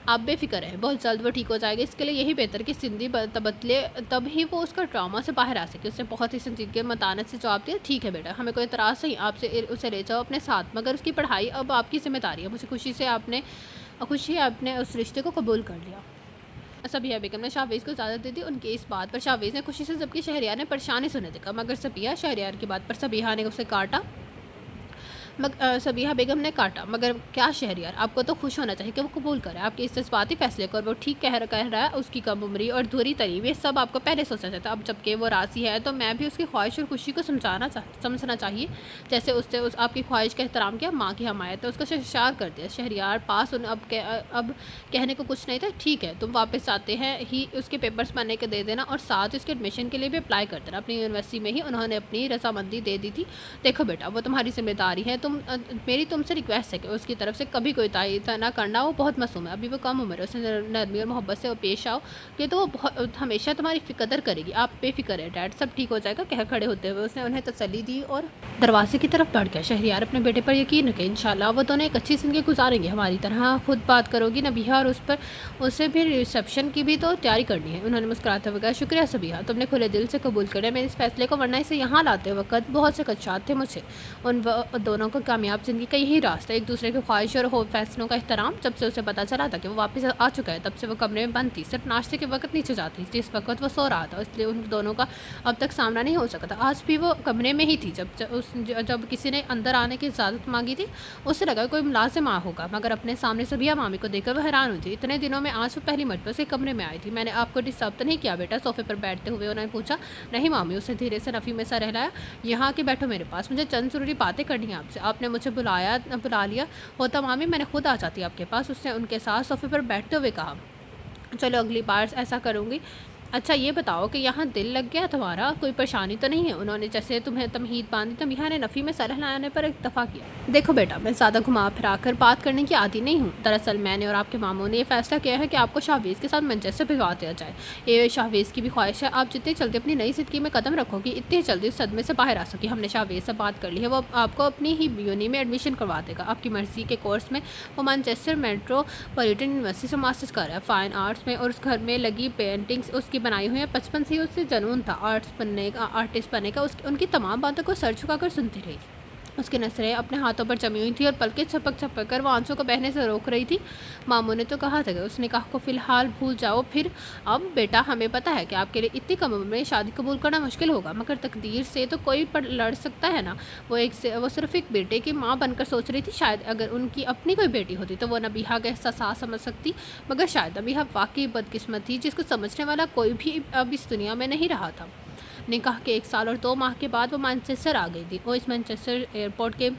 आप बेफ़िक्र रहें, बहुत जल्द वो ठीक हो जाएगा। इसके लिए यही बेहतर कि ज़िंदगी बदले, तब ही वो उसका ट्रॉमा से बाहर आ सके। उसने बहुत ही संजीदगी और मतानत से जवाब दिया। ठीक है बेटा, हमें कोई एतराज़ नहीं, आपसे उसे ले जाओ अपने साथ, मगर उसकी पढ़ाई अब आपकी ज़िम्मेदारी है। मुझे खुशी है आपने उस रिश्ते को कबूल कर लिया। सबिया बेगम ने शाहवेज़ को इजाज़त दे दी। उनकी इस बात पर शाहवेज़ ने खुशी से, जबकि शहरयार ने परेशानी से उन्हें देखा। मगर शहरयार की बात पर सबिहा ने उसे काटा। सबिहा बेगम ने काटा। मगर क्या शहरयार, आपको तो खुश होना चाहिए कि वो कबूल करे आपके इस जज्बाती फैसले को। और वो ठीक कह रहा है। उसकी कम उम्री और धुरी तरीब, ये सब आपको पहले सोचना चाहिए था। अब जबकि वो राज़ी है तो मैं भी उसकी ख्वाहिश और खुशी को समझना चाहिए। जैसे उससे आपकी ख्वाहिश का एहतराम किया, माँ की हमायत, तो उसका शर्शार कर दिया। शहरयार पास अब कहने को कुछ नहीं था। ठीक है, तुम वापस आते हैं ही उसके पेपर्स बनने के दे देना और साथ उसके एडमिशन के लिए भी अप्लाई कर देना। अपनी यूनिवर्सिटी में ही उन्होंने अपनी रजामंदी दे दी थी। देखो बेटा, वो तुम्हारी जिम्मेदारी है। मेरी तुमसे रिक्वेस्ट है कि उसकी तरफ से कभी कोई तायद ना करना। वो बहुत मासूम है, अभी वो कम उम्र है। उससे नरमी और मोहब्बत से वो पेश आओ कि तो वो हमेशा तुम्हारी कदर करेगी। आप बेफिक्र है डैड, सब ठीक हो जाएगा। कह खड़े होते हुए उसने उन्हें तसल्ली दी और दरवाजे की तरफ बढ़ गया। शहरयार अपने बेटे पर यकीन रखे, इंशाल्लाह वो दोनों एक अच्छी ज़िंदगी गुजारेंगे हमारी तरह। खुद बात करोगी नबीहा, और उसे भी रिसेप्शन की भी तो तैयारी करनी है। उन्होंने मुस्कुराते हुए कहा, शुक्रिया सबिहा, तुमने खुले दिल से कबूल कर मेरे इस फैसले को, वरना इसे यहाँ लाते वक्त बहुत से खदशात थे मुझे। उन दोनों को कामयाब ज़िंदगी का यही रास्ता, एक दूसरे की ख्वाहिश और फैसलों का एहतराम। जब से उसे पता चला था कि वो वापस आ चुका है, तब से वो कमरे में बंद थी। सिर्फ नाश्ते के वक्त नीचे जाती, जिस वक्त वो सो रहा था, इसलिए उन दोनों का अब तक सामना नहीं हो सका था। आज भी वो कमरे में ही थी जब किसी ने अंदर आने की इजाज़त मांगी थी। उससे लगा कोई मुलाजिम आ होगा, मगर अपने सामने सबिया मामी को देखकर वो हैरान हुई थी। इतने दिनों में आज वो पहली मरतबा उसके कमरे में आई थी। मैंने आपको डिस्टर्ब तो नहीं किया बेटा? सोफे पर बैठते हुए उन्होंने पूछा। नहीं मामी, उसने धीरे से नफ़ी में सा रहलाया। यहाँ के बैठो मेरे पास, मुझे चंद ज़रूरी बातें करनी है आपसे। आपने मुझे बुला लिया होता मामी, मैंने खुद आ जाती आपके पास। उसने उनके साथ सोफे पर बैठते हुए कहा। चलो अगली बार ऐसा करूँगी। अच्छा ये बताओ कि यहाँ दिल लग गया तुम्हारा, कोई परेशानी तो नहीं है? उन्होंने जैसे तुम्हें तमहीद बांधी। तमीहा ने नफ़ी में सर हिलाने पर इत्तफा किया। देखो बेटा, मैं ज़्यादा घुमा फिरा कर बात करने की आदी नहीं हूँ। दरअसल मैंने और आपके मामू ने यह फैसला किया है कि आपको शाहवेज़ के साथ मैनचेस्टर भिजवा दिया जाए। ये शाहवेज़ की भी ख्वाहिश है। आप जितनी जल्दी अपनी नई ज़िंदगी में कदम रखोगी, इतनी जल्दी उस सदमे से बाहर आ सकी। हमने शाहवेज़ से बात कर ली है, वो आपको अपनी ही यूनी में एडमिशन करवा देगा, आपकी मर्ज़ी के कोर्स में। वो मैनचेस्टर मेट्रोपॉलिटन यूनिवर्सिटी से मास्टर्स कर रहा है, फ़ाइन आर्ट्स में। और उस घर में लगी पेंटिंग्स उसकी बनाई हुई है। बचपन से ही उससे जुनून था आर्टिस्ट बनने का। उनकी तमाम बातों को सर झुकाकर सुनती रही। उसकी नज़रें अपने हाथों पर जमी हुई थी और पलकें झपक झपक कर वो आंसू को बहने से रोक रही थी। मामू ने तो कहा था कि उस निकाह को फ़िलहाल भूल जाओ। फिर अब बेटा, हमें पता है कि आपके लिए इतनी कम उम्र में शादी कबूल करना मुश्किल होगा, मगर तकदीर से तो कोई लड़ सकता है ना। वो सिर्फ एक बेटे की माँ बनकर सोच रही थी। शायद अगर उनकी अपनी कोई बेटी होती तो वो नबीहा का एहसास समझ सकती, मगर शायद नबीहा वाकई बदकिस्मत थी जिसको समझने वाला कोई भी अब इस दुनिया में नहीं रहा था। निकाह के 1 साल और 2 माह के बाद वो मैनचेस्टर आ गई थी। वो इस मैनचेस्टर एयरपोर्ट के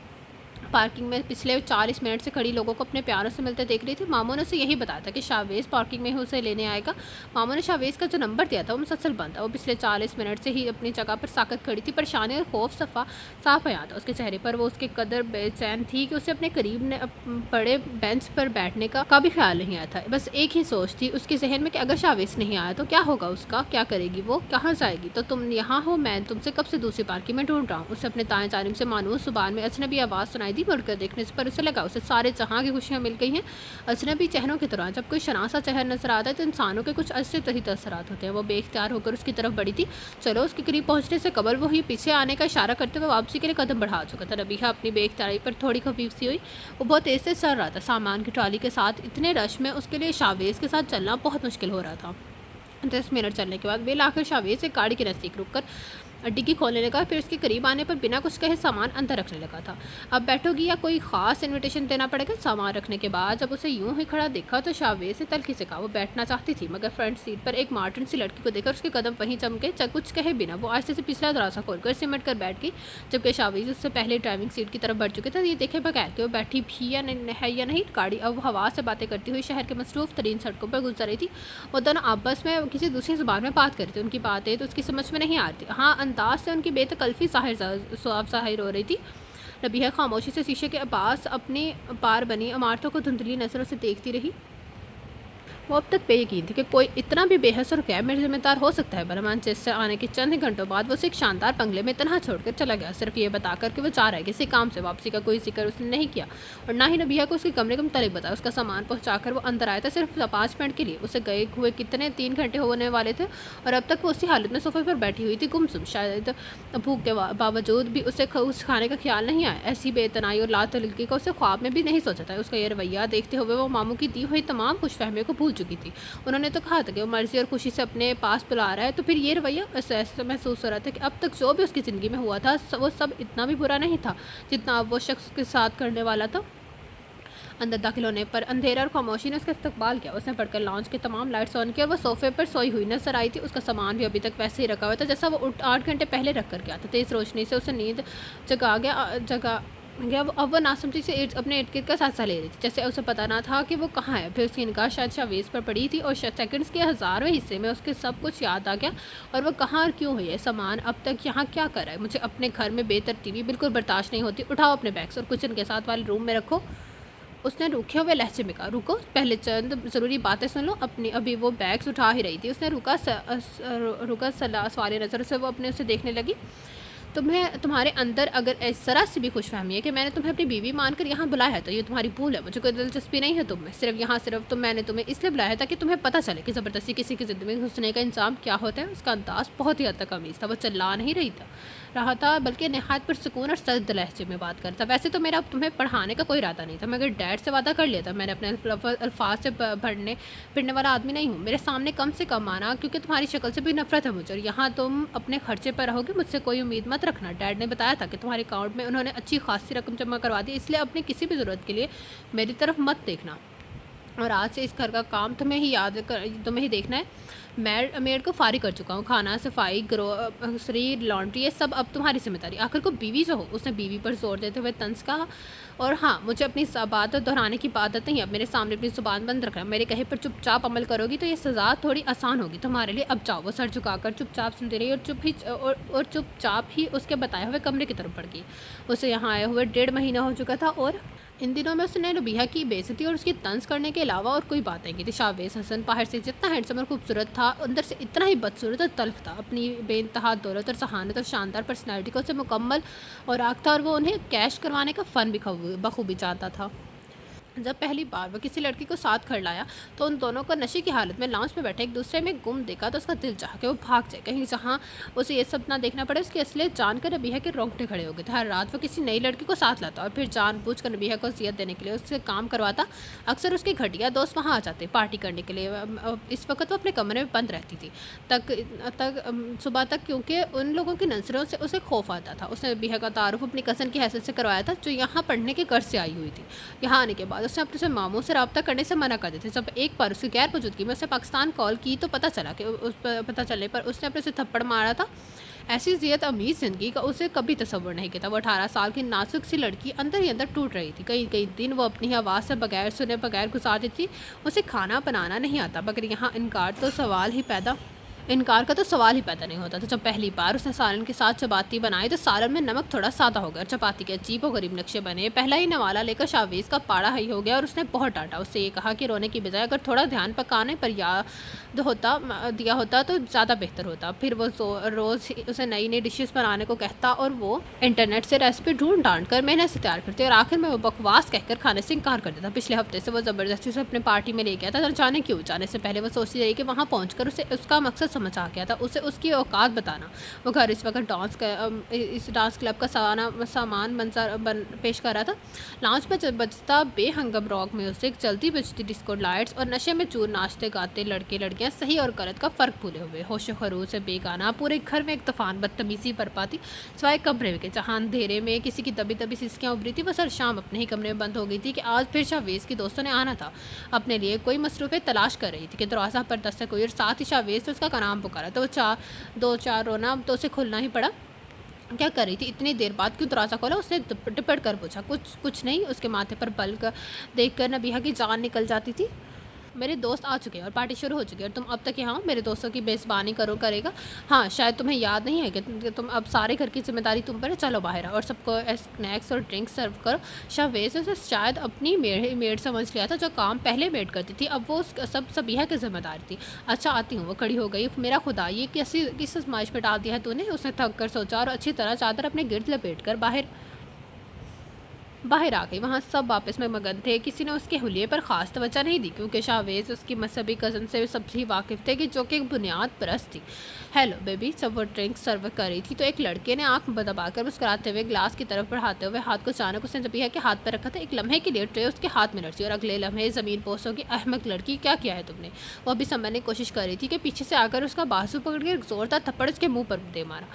पार्किंग में पिछले 40 मिनट से खड़ी लोगों को अपने प्यारों से मिलते देख रही थी। मामू ने उसे यही बताया था कि शावेज पार्किंग में ही उसे लेने आएगा। मामू ने शावेज का जो नंबर दिया था वो मुसलसल बंद था। वो पिछले 40 मिनट से ही अपनी जगह पर साकत खड़ी थी। परेशानी और खौफ साफ आया था उसके चेहरे पर। वो उसके कदर बेचैन थी कि उसे अपने करीब ने बड़े बेंच पर बैठने का भी ख्याल नहीं आया था। बस एक ही सोच थी उसके जहन में कि अगर शावेज नहीं आया तो क्या होगा उसका, क्या करेगी वो, कहाँ जाएगी। तो तुम यहाँ हो, मैं तुमसे कब से दूसरी पार्किंग में ढूंढ रहा हूँ। उसे अपने दाएं जानिब से मानूस जुबान में अजनबी आवाज़ सुनाई दी। मुड़कर देखने पर उसे लगा उसे सारे जहाँ की खुशियाँ मिल गई हैं। अजनबी चेहरों की तरह जब कोई शनासा चेहरा नजर आता है तो इंसानों के कुछ ऐसे तरीके असरात होते हैं। वो बेख्तियार होकर उसकी तरफ बढ़ी थी। चलो, उसके करीब पहुंचने से कबल वो ही पीछे आने का इशारा करते हुए वापसी के लिए कदम बढ़ा चुका था। नबीहा अपनी बेख्तियारी पर थोड़ी खफीफ सी हुई। वो बहुत तेज से चल रहा था सामान की ट्रॉली के साथ। इतने रश में उसके लिए शावेज के साथ चलना बहुत मुश्किल हो रहा था। 10 मिनट चलने के बाद बेल आकर शावेज से गाड़ी के नज़दीक रुककर डिग्गी खोलने लगा। फिर उसके करीब आने पर बिना कुछ कहे सामान अंदर रखने लगा था। अब बैठोगी या कोई ख़ास इनविटेशन देना पड़ेगा। सामान रखने के बाद जब उसे यूं ही खड़ा देखा तो शावेज से तल्खी से कहा। वो बैठना चाहती थी, मगर फ्रंट सीट पर एक मार्टिन सी लड़की को देखकर उसके कदम वहीं चमके। कुछ कहे बिना वो आहिस्ते से पिछला दरवाज़ा खोलकर सिमट कर बैठ गई, जबकि शावेज उससे पहले ड्राइविंग सीट की तरफ बढ़ चुके थे। ये देखे बगैर कि वो बैठी भी है या नहीं, गाड़ी अब हवा से बातें करती हुई शहर के मसरूफ़ तरीन सड़कों पर गुजर रही थी। वो दोनों आपस में किसी दूसरी ज़ुबान में बात कर रही थी। उनकी बातें तो उसकी समझ में नहीं आ रही थी। हाँ, अंदाज से उनकी बेतकल्फ़ी ज़ाहिर हो रही थी। नबीहा खामोशी से शीशे के पास अपनी पार बनी इमारतों को धुंधली नज़रों से देखती रही। वो अब तक बेयकीन थी कि कोई इतना भी बेहस और गैर जिम्मेदार हो सकता है। बरमान से आने के चंद ही घंटों बाद वो उसे एक शानदार बंगले में तनहा छोड़कर चला गया, सिर्फ ये बताकर कि वो जा रहा है। किसी काम से वापसी का कोई जिक्र उसने नहीं किया और ना ही नबीहा को उसके कमरे के मुतालिक बताया। उसका सामान पहुंचाकर वो अंदर आया था सिर्फ 5 मिनट के लिए। उसे गए हुए कितने 3 घंटे होने वाले थे और अब तक वो उसी हालत में सोफे पर बैठी हुई थी, गुमसुम। शायद भूख के बावजूद भी उसे उस खाने का ख्याल नहीं आया। ऐसी बेतनाई और लातलगी को उसे ख्वाब में भी नहीं सोचा था। उसका ये रवैया देखते हुए वो मामू की दी हुई तमाम खुशफहमियों को भूल चुकी थी। उन्होंने तो कहा था कि वो मर्जी और खुशी से अपने पास बुला रहा है, तो फिर ये रवैया ऐसा महसूस हो रहा था कि अब तक जो भी उसकी ज़िंदगी में हुआ था वो सब इतना भी बुरा नहीं था जितना अब वो शख्स के साथ करने वाला था। अंदर दाखिल होने पर अंधेरा और खामोशी ने उसका इस्तकबाल किया। उसने पढ़कर लॉन्च के तमाम लाइट्स ऑन किया और वो सोफे पर सोई हुई नजर आई थी। उसका सामान भी अभी तक वैसे ही रखा हुआ था जैसा वो 8 घंटे पहले रख कर गया था। तेज़ रोशनी से उसे नींद जगा गया। अब वो नासमझी से अपने इर्द गिर्द का साथ ले रही थी, जैसे उसे पता ना था कि वो कहाँ है। फिर उसकी निगाह शायद शावेज पर पड़ी थी और सेकंड्स के 1000वें हिस्से में उसके सब कुछ याद आ गया और वो कहाँ और क्यों हुई है। सामान अब तक यहाँ क्या कर रहा है। मुझे अपने घर में बेतरतीबी बिल्कुल बर्दाश्त नहीं होती। उठाओ अपने बैग्स और किचन के साथ वाले रूम में रखो। उसने रूखे हुए लहजे में कहा। रुको, पहले चंद ज़रूरी बातें सुन लो अपनी। अभी वो बैग्स उठा ही रही थी। उसने रुका सवाल नज़र से वो अपने उसे देखने लगी। तुम्हारे अंदर अगर इस तरह से भी खुशफहमी है कि मैंने तुम्हें अपनी बीवी मानकर यहाँ बुलाया है तो ये तुम्हारी भूल है। मुझे कोई दिलचस्पी नहीं है तुम में। सिर्फ मैंने तुम्हें इसलिए बुलाया है ताकि तुम्हें पता चले कि ज़बरदस्ती किसी की ज़िंदगी में घुसने का इंतजाम क्या होता है। उसका अंदाज़ बहुत ही हद तक अमीज़ था। वो चिल्ला नहीं रहा था बल्कि नहायत पुरसुकून और सर्द लहजे में बात करता। वैसे तो मेरा तुम्हें पढ़ाने का कोई इरादा नहीं था, मगर डैड से वादा कर लिया था। मैंने अपने अल्फाज से बढ़ने फिरने वाला आदमी नहीं हूँ। मेरे सामने कम से कम आना, क्योंकि तुम्हारी शक्ल से भी नफरत है मुझे और यहाँ तुम अपने खर्चे पर रहोगे। मुझसे कोई उम्मीद मत रखना। डैड ने बताया था कि तुम्हारे अकाउंट में उन्होंने अच्छी खासी रकम जमा करवा दी, इसलिए अपनी किसी भी ज़रूरत के लिए मेरी तरफ मत देखना। और आज से इस घर का काम तुम्हें ही देखना है। मेड को फारिग कर चुका हूँ। खाना, सफाई, ग्रोसरी, लॉन्ड्री, ये सब अब तुम्हारी जिम्मेदारी। आखिर को बीवी जो हो। उसने बीवी पर जोर देते हुए तंज कहा। और हाँ, मुझे अपनी बात दोहराने की आदत नहीं है। अब मेरे सामने अपनी जुबान बंद रखना। मेरे कहे पर चुपचाप अमल करोगी तो ये सज़ा थोड़ी आसान होगी तुम्हारे लिए। अब जाओ। वो सर झुकाकर चुपचाप सुनती रही और चुपचाप ही उसके बताए हुए कमरे की तरफ बढ़ गई। उसे यहाँ आए हुए 1.5 महीना हो चुका था और इन दिनों में उसने रबीहा की बेइज्जती और उसकी तंज करने के अलावा और कोई बात नहीं की थी। शावेज हसन बाहर से जितना हैंडसम और खूबसूरत था, अंदर से इतना ही बदसूरत और तल्ख था। अपनी बेइंतहा दौलत और सहानत और शानदार पर्सनैलिटी को उसे मुकम्मल और आग था और वो उन्हें कैश करवाने का फ़न भी बखूबी जानता था। जब पहली बार वो किसी लड़की को साथ घर लाया तो उन दोनों को नशे की हालत में लाउंज में बैठे एक दूसरे में गुम देखा तो उसका दिल चाहा कि वो भाग जाए कहीं, जहाँ उसे ये सब ना देखना पड़े। उसकी असलियत जानकर नबीहा के रोंगटे खड़े हो गए थे। हर रात वो किसी नई लड़की को साथ लाता और फिर जानबूझकर नबीहा को अजियत देने के लिए उससे काम करवाता। अक्सर उसके घटिया दोस्त वहाँ आ जाते पार्टी करने के लिए। इस वक्त वो अपने कमरे में बंद रहती थी तक तक सुबह तक, क्योंकि उन लोगों की नजरों से उसे खौफ आता था। उसने नबीहा का तारुफ अपनी कज़न की हैसियत से करवाया था जो यहाँ पढ़ने के गर्ज से आई हुई थी। यहाँ आने के बाद उसने अपने से मामों से रब्ता करने से मना कर दिया था। जब एक बार उसकी गैर मौजूदगी में उसने पाकिस्तान कॉल की तो पता चलने पर उसने अपने से थप्पड़ मारा था। ऐसी ज़ियत अमीर ज़िंदगी का उसे कभी तसव्वुर नहीं किया था। वो 18 साल की नाजुक सी लड़की अंदर ही अंदर टूट रही थी। कई कई दिन वो अपनी आवाज़ से बगैर सुने बगैर गुजारती थी। उसे खाना बनाना नहीं आता, मगर यहाँ इनकार का तो सवाल ही पैदा नहीं होता था। जब पहली बार उसने सालन के साथ चपाती बनाई तो सालन में नमक थोड़ा सादा हो गया और चपाती के अजीब और गरीब नक्शे बने। पहला ही नवाला लेकर शाहवेज का पाड़ा हाई हो गया और उसने बहुत डांटा। उससे ये कहा कि रोने की बजाय अगर थोड़ा ध्यान पकाने पर दिया होता तो ज़्यादा बेहतर होता। फिर वो रोज़ उसे नई नई डिशेस बनाने को कहता और वो इंटरनेट से रेसिपी ढूंढ ढांड कर मेहनत से तैयार करती और आखिर में वो बकवास कहकर खाने से इनकार कर देता। पिछले हफ्ते से वो ज़बरदस्ती से अपने पार्टी में ले गया था। जाने क्यों, जाने से पहले वो सोचती रही कि वहाँ पहुँच उसे उसका मकसद समझ आ गया था, उसे उसकी औकात बताना। वो घर इस वक्त इस डांस क्लब का सामान पेश कर रहा था। लाउंज में जब बजता बेहंगम रॉक म्यूजिक, जल्दी बजती डिस्को लाइट्स और नशे में चूर नाचते गाते लड़के लड़कियां सही और गलत का फ़र्क भूले हुए होशो खरूश से बेगाना। पूरे घर में एक तूफान बदतमीजी बरपाती सिवाय कमरे के, जहाँ अंधेरे में किसी की दबी दबी सिसकियाँ उभरी थी। वो सर शाम अपने ही कमरे में बंद हो गई थी कि आज फिर शाहवेज की दोस्तों ने आना था। अपने लिए कोई मसरूफ़ियत तलाश कर रही थी कि दरवाज़ा पर दस्तक हुई और साथ ही शाहवेज ने उसका नाम पुकारा। तो दो चार रोना तो उसे खुलना ही पड़ा। क्या कर रही थी इतनी देर बाद, क्यों दरवाज़ा खोला? उसने टिपट कर पूछा। कुछ नहीं। उसके माथे पर बल कर देख कर नबीहा की जान निकल जाती थी। मेरे दोस्त आ चुके हैं और पार्टी शुरू हो चुकी है और तुम अब तक यहाँ हो। मेरे दोस्तों की बेज़बानी करेगा। हाँ, शायद तुम्हें याद नहीं है कि तुम अब सारे घर की जिम्मेदारी तुम पर है। चलो बाहर आओ और सबको स्नैक्स और ड्रिंक्स सर्व करो। शाहवेज ने शायद अपनी मेड समझ लिया था, जो काम पहले मेड करती थी अब वो सबीहा की जिम्मेदारी थी। अच्छा आती हूँ। वो खड़ी हो गई। मेरा खुदा, ये किस आजमाइश में डाल दिया है तूने? उसने थक कर सोचा और अच्छी तरह चादर अपने गिर्द लपेट कर बाहर आ गई। वहाँ सब वापस में मगन थे। किसी ने उसके हुलिये पर ख़ास तवज्जो नहीं दी क्योंकि शाहवेज उसकी मजहबी कज़न से सबसे वाकिफ़ थे कि जो कि बुनियाद परस्त थी। Hello baby. जब वो ड्रिंक सर्व कर रही थी तो एक लड़के ने आंख दबाकर मुस्कुराते हुए ग्लास की तरफ बढ़ाते हुए हाथ को अचानक उसने नबीहा के हाथ पर रखा था। एक लम्हे के लिए ट्रे उसके हाथ में लड़की और अगले लम्हे ज़मीन पोसों की अहमक लड़की, क्या किया है तुमने? वो अभी समझने की कोशिश कर रही थी कि पीछे से आकर उसका बाजू पकड़ कर ज़ोरदार थप्पड़ उसके मुँह पर दे मारा।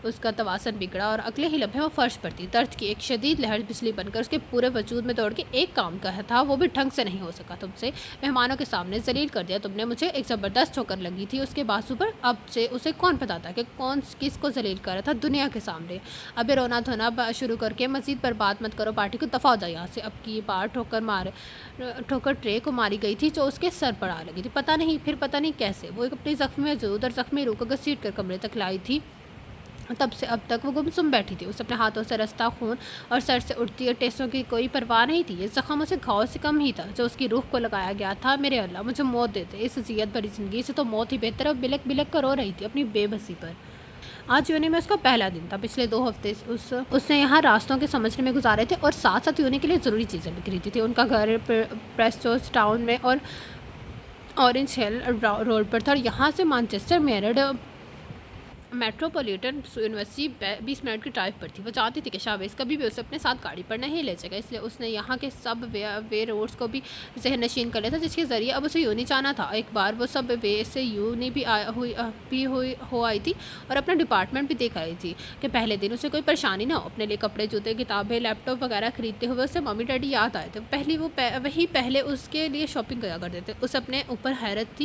उसका तवासन बिगड़ा और अगले ही लम्हे वो फर्श पर थी। दर्द की एक शदीद लहर बिजली बनकर उसके पूरे वजूद में दौड़ के एक काम का था, वो भी ढंग से नहीं हो सका। तुमसे मेहमानों के सामने जलील कर दिया तुमने मुझे। एक ज़बरदस्त ठोकर लगी थी उसके बाजू पर। अब से उसे कौन बताता कि कौन किसको जलील कर रहा था दुनिया के सामने। अबे रोना धोना शुरू करके मजीद पर बात मत करो, पार्टी को दफ़ा हो जाए यहाँ से। अब की बार ठोकर ट्रे को मारी गई थी जो उसके सर पर आ लगी थी। पता नहीं कैसे वो अपनी ज़ख्मी में जरूर और ज़ख्मी रूह को घसीट कर कमरे तक लाई थी। तब से अब तक वो गुमसुम बैठी थी। उसे अपने हाथों से रास्ता खून और सर से उठती और टेसों की कोई परवाह नहीं थी। ये जख्म उसे घाव से कम ही था जो उसकी रूह को लगाया गया था। मेरे अल्लाह, मुझे मौत देते, इस अजियत भरी ज़िंदगी से तो मौत ही बेहतर। अब बिलक बिलक कर रो रही थी अपनी बेबसी पर। आज यूनी में उसका पहला दिन था। पिछले 2 हफ्ते उसने यहाँ रास्तों के समझने में गुजारे थे और साथ साथ यूनी के लिए ज़रूरी चीज़ें भी खरीदी थी। उनका घर प्रेस्टोस टाउन में और ऑरेंज हिल रोड पर था और यहाँ से मैनचेस्टर मेट्रोपॉलिटन यूनिवर्सिटी 20 मिनट की ड्राइव पर थी। वो चाहती थी कि शाहवेज कभी भी उसे अपने साथ गाड़ी पर नहीं ले जाएगा, इसलिए उसने यहाँ के सब वे रोड्स को भी जहन नशीन कर लिया था, जिसके ज़रिए अब उसे यूनी जाना था। एक बार वो सब वे से यूनी भी हो आई थी और अपना डिपार्टमेंट भी देख आई थी कि पहले दिन उसे कोई परेशानी ना हो। अपने लिए कपड़े, जूते, किताबें, लैपटॉप वगैरह खरीदते हुए उसे मम्मी डैडी याद आए थे। वही पहले उसके लिए शॉपिंग किया करते थे। उसे अपने ऊपर हैरत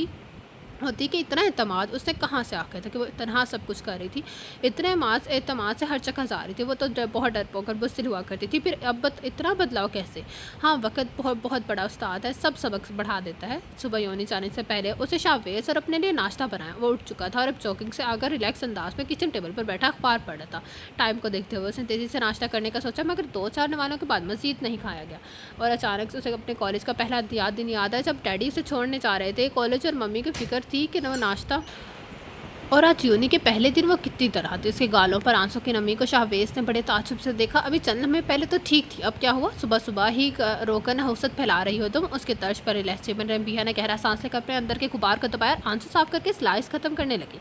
होती कि इतना एतमाद उसने कहाँ से आकर था कि वो इतना सब कुछ कर रही थी। इतने एतमाद से हर जगह जा रही थी। वो तो बहुत डरपोक और बुज़दिल हुआ करती थी। फिर अब इतना बदलाव कैसे? हाँ, वक्त बहुत बड़ा उस्ताद है, सब सबक बढ़ा देता है। सुबह यूनी जाने से पहले उसे शाहवेज और अपने लिए नाश्ता बनाया। वो उठ चुका था और अब जॉगिंग से आकर रिलैक्स अंदाज में किचन टेबल पर बैठा अखबार पढ़ रहा था। टाइम को देखते हुए उसने तेज़ी से नाश्ता करने का सोचा, मगर 2-4 नवालों के बाद मज़ीद नहीं खाया गया। और अचानक से उसे अपने कॉलेज का पहला दिन याद है, जब डैडी उसे छोड़ने जा रहे थे कॉलेज और मम्मी की फिक्र थी कि वो नाश्ता और आज यूनी के पहले दिन वो कितनी तरह थी। उसके गालों पर आंसू की नमी को शाहवेज ने बड़े ताज्जुब से देखा। अभी चंद लम्हे पहले तो ठीक थी, अब क्या हुआ? सुबह सुबह ही रोकर नहुसत फैला रही हो तुम। उसके तर्ज पर लहजे में रंबीहा ने गहरा सांस लेकर अपने अंदर के गुबार को दबाया, आंसू साफ करके स्लाइस खत्म करने लगी।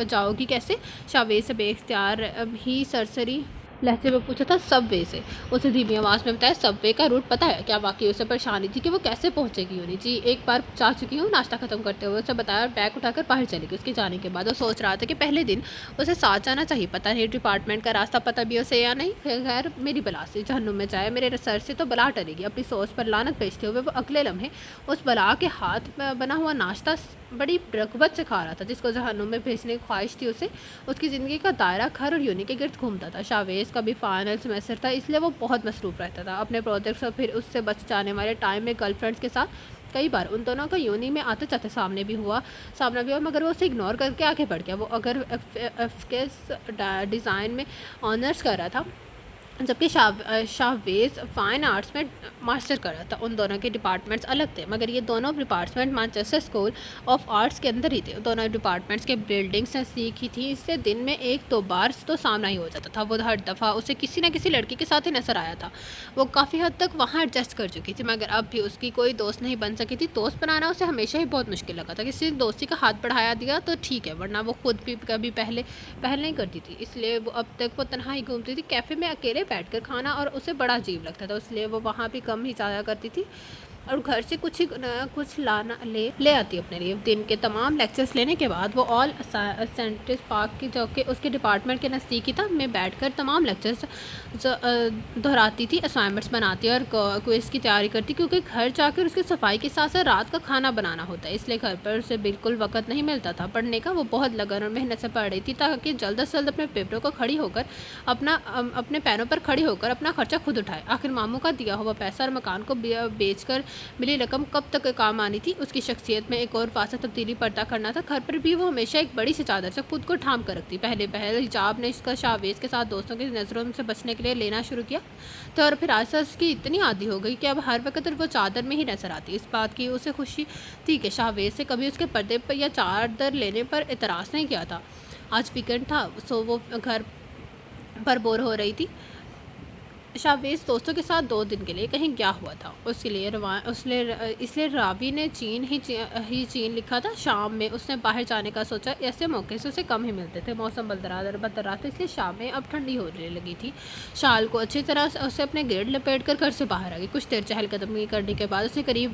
जाओगी कैसे? शाहवेज से बेख्तियार ही सरसरी लहजे में पूछा था। सबवे से, उसे धीमी आवाज़ में बताया। सबवे का रूट पता है क्या? वाकई उसे परेशानी थी कि वो कैसे पहुंचेगी। यूनी जी एक बार जा चुकी हूँ, नाश्ता खत्म करते हुए उसे बताया और बैग उठाकर बाहर चली गई। उसके जाने के बाद वो सोच रहा था कि पहले दिन उसे साथ जाना चाहिए। पता नहीं डिपार्टमेंट का रास्ता पता भी उसे या नहीं। खैर मेरी बला से जहन्नुम में जाए, मेरे सर से तो बला टलेगी। अपनी सोच पर लानत भेजते हुए वो अगले लम्हे उस बला के हाथ में बना हुआ नाश्ता बड़ी रगबत से खा रहा था, जिसको जहन्नुम में भेजने की ख्वाहिश थी उसे। उसकी ज़िंदगी का दायरा घर और यूनी के गिर्द घूमता था। शाहवेज का भी फाइनल सेमेस्टर था, इसलिए वो बहुत मसरूफ़ रहता था अपने प्रोजेक्ट्स और फिर उससे बच जाने वाले टाइम में गर्लफ्रेंड्स के साथ। कई बार उन दोनों का यूनी में आते जाते सामना भी हुआ, मगर वो उसे इग्नोर करके आगे बढ़ गया। वो अगर डिज़ाइन में ऑनर्स कर रहा था, जबकि शाहवेज फाइन आर्ट्स में मास्टर कर रहा था। उन दोनों के डिपार्टमेंट्स अलग थे, मगर ये दोनों department Manchester school of arts के अंदर ही थे। दोनों डिपार्टमेंट्स के बिल्डिंग्स नज़दीक ही थी, इसलिए दिन में एक दो बार तो सामना ही हो जाता था। वो हर दफ़ा उसे किसी न किसी लड़की के साथ ही नजर आया था। वो काफ़ी हद तक वहाँ एडजस्ट कर चुकी थी, मगर अब भी उसकी कोई दोस्त नहीं बन सकी थी। दोस्त बनाना उसे हमेशा ही बहुत मुश्किल लगा था। किसी ने दोस्ती का हाथ बढ़ाया दिया तो ठीक है, वरना वो खुद भी कभी पहल नहीं करती थी। इसलिए वो अब तक वो तन्हा ही घूमती थी। कैफ़े में अकेले बैठकर खाना और उसे बड़ा अजीब लगता था, इसलिए वो वहाँ भी कम ही जाया करती थी और घर से कुछ लाना ले आती अपने लिए। दिन के तमाम लेक्चर्स लेने के बाद वो ऑल सेंट्रिस पार्क की, जो कि उसके डिपार्टमेंट के नज़दीक ही था, में बैठकर तमाम लेक्चर्स दोहराती थी, असाइनमेंट्स बनाती और क्विज़ की तैयारी करती, क्योंकि घर जाकर उसकी सफाई के साथ साथ रात का खाना बनाना होता है, इसलिए घर पर उसे बिल्कुल वक्त नहीं मिलता था पढ़ने का। वो बहुत लगन और मेहनत से पढ़ रही थी ताकि जल्द से जल्द अपने पेपरों को खड़ी होकर अपने पैरों पर खड़ी होकर अपना खर्चा खुद उठाए। आखिर मामू का दिया हुआ पैसा और मकान को बेचकर मिली रकम कब तक काम आनी थी। उसकी शख्सियत में एक और फासद तब्दीली पर्दा करना था। घर पर भी वो हमेशा एक बड़ी सी चादर से खुद को ठाम कर रखती। पहले हिजाब ने इसका शाहवेज के साथ दोस्तों की नज़रों से बचने के लिए लेना शुरू किया, तो और फिर आस्ता उसकी इतनी आदी हो गई कि अब हर वक्त वो चादर में ही नजर आती। इस बात की उसे खुशी थी कि शाहवेज से कभी उसके पर्दे पर या चादर लेने पर एतराज़ नहीं किया था। आज वीकेंड था, सो वो घर पर बोर हो रही थी। शाहवेज दोस्तों के साथ 2 दिन के लिए कहीं गया हुआ था। इसलिए रावी ने चीन लिखा था। शाम में उसने बाहर जाने का सोचा, ऐसे मौके से उसे कम ही मिलते थे। मौसम बदल रहा था, इसलिए शाम में अब ठंडी होने लगी थी। शाल को अच्छी तरह से उसे अपने गिरद लपेट कर घर से बाहर आ गई। कुछ देर चहलकदमी करने के बाद उसने करीब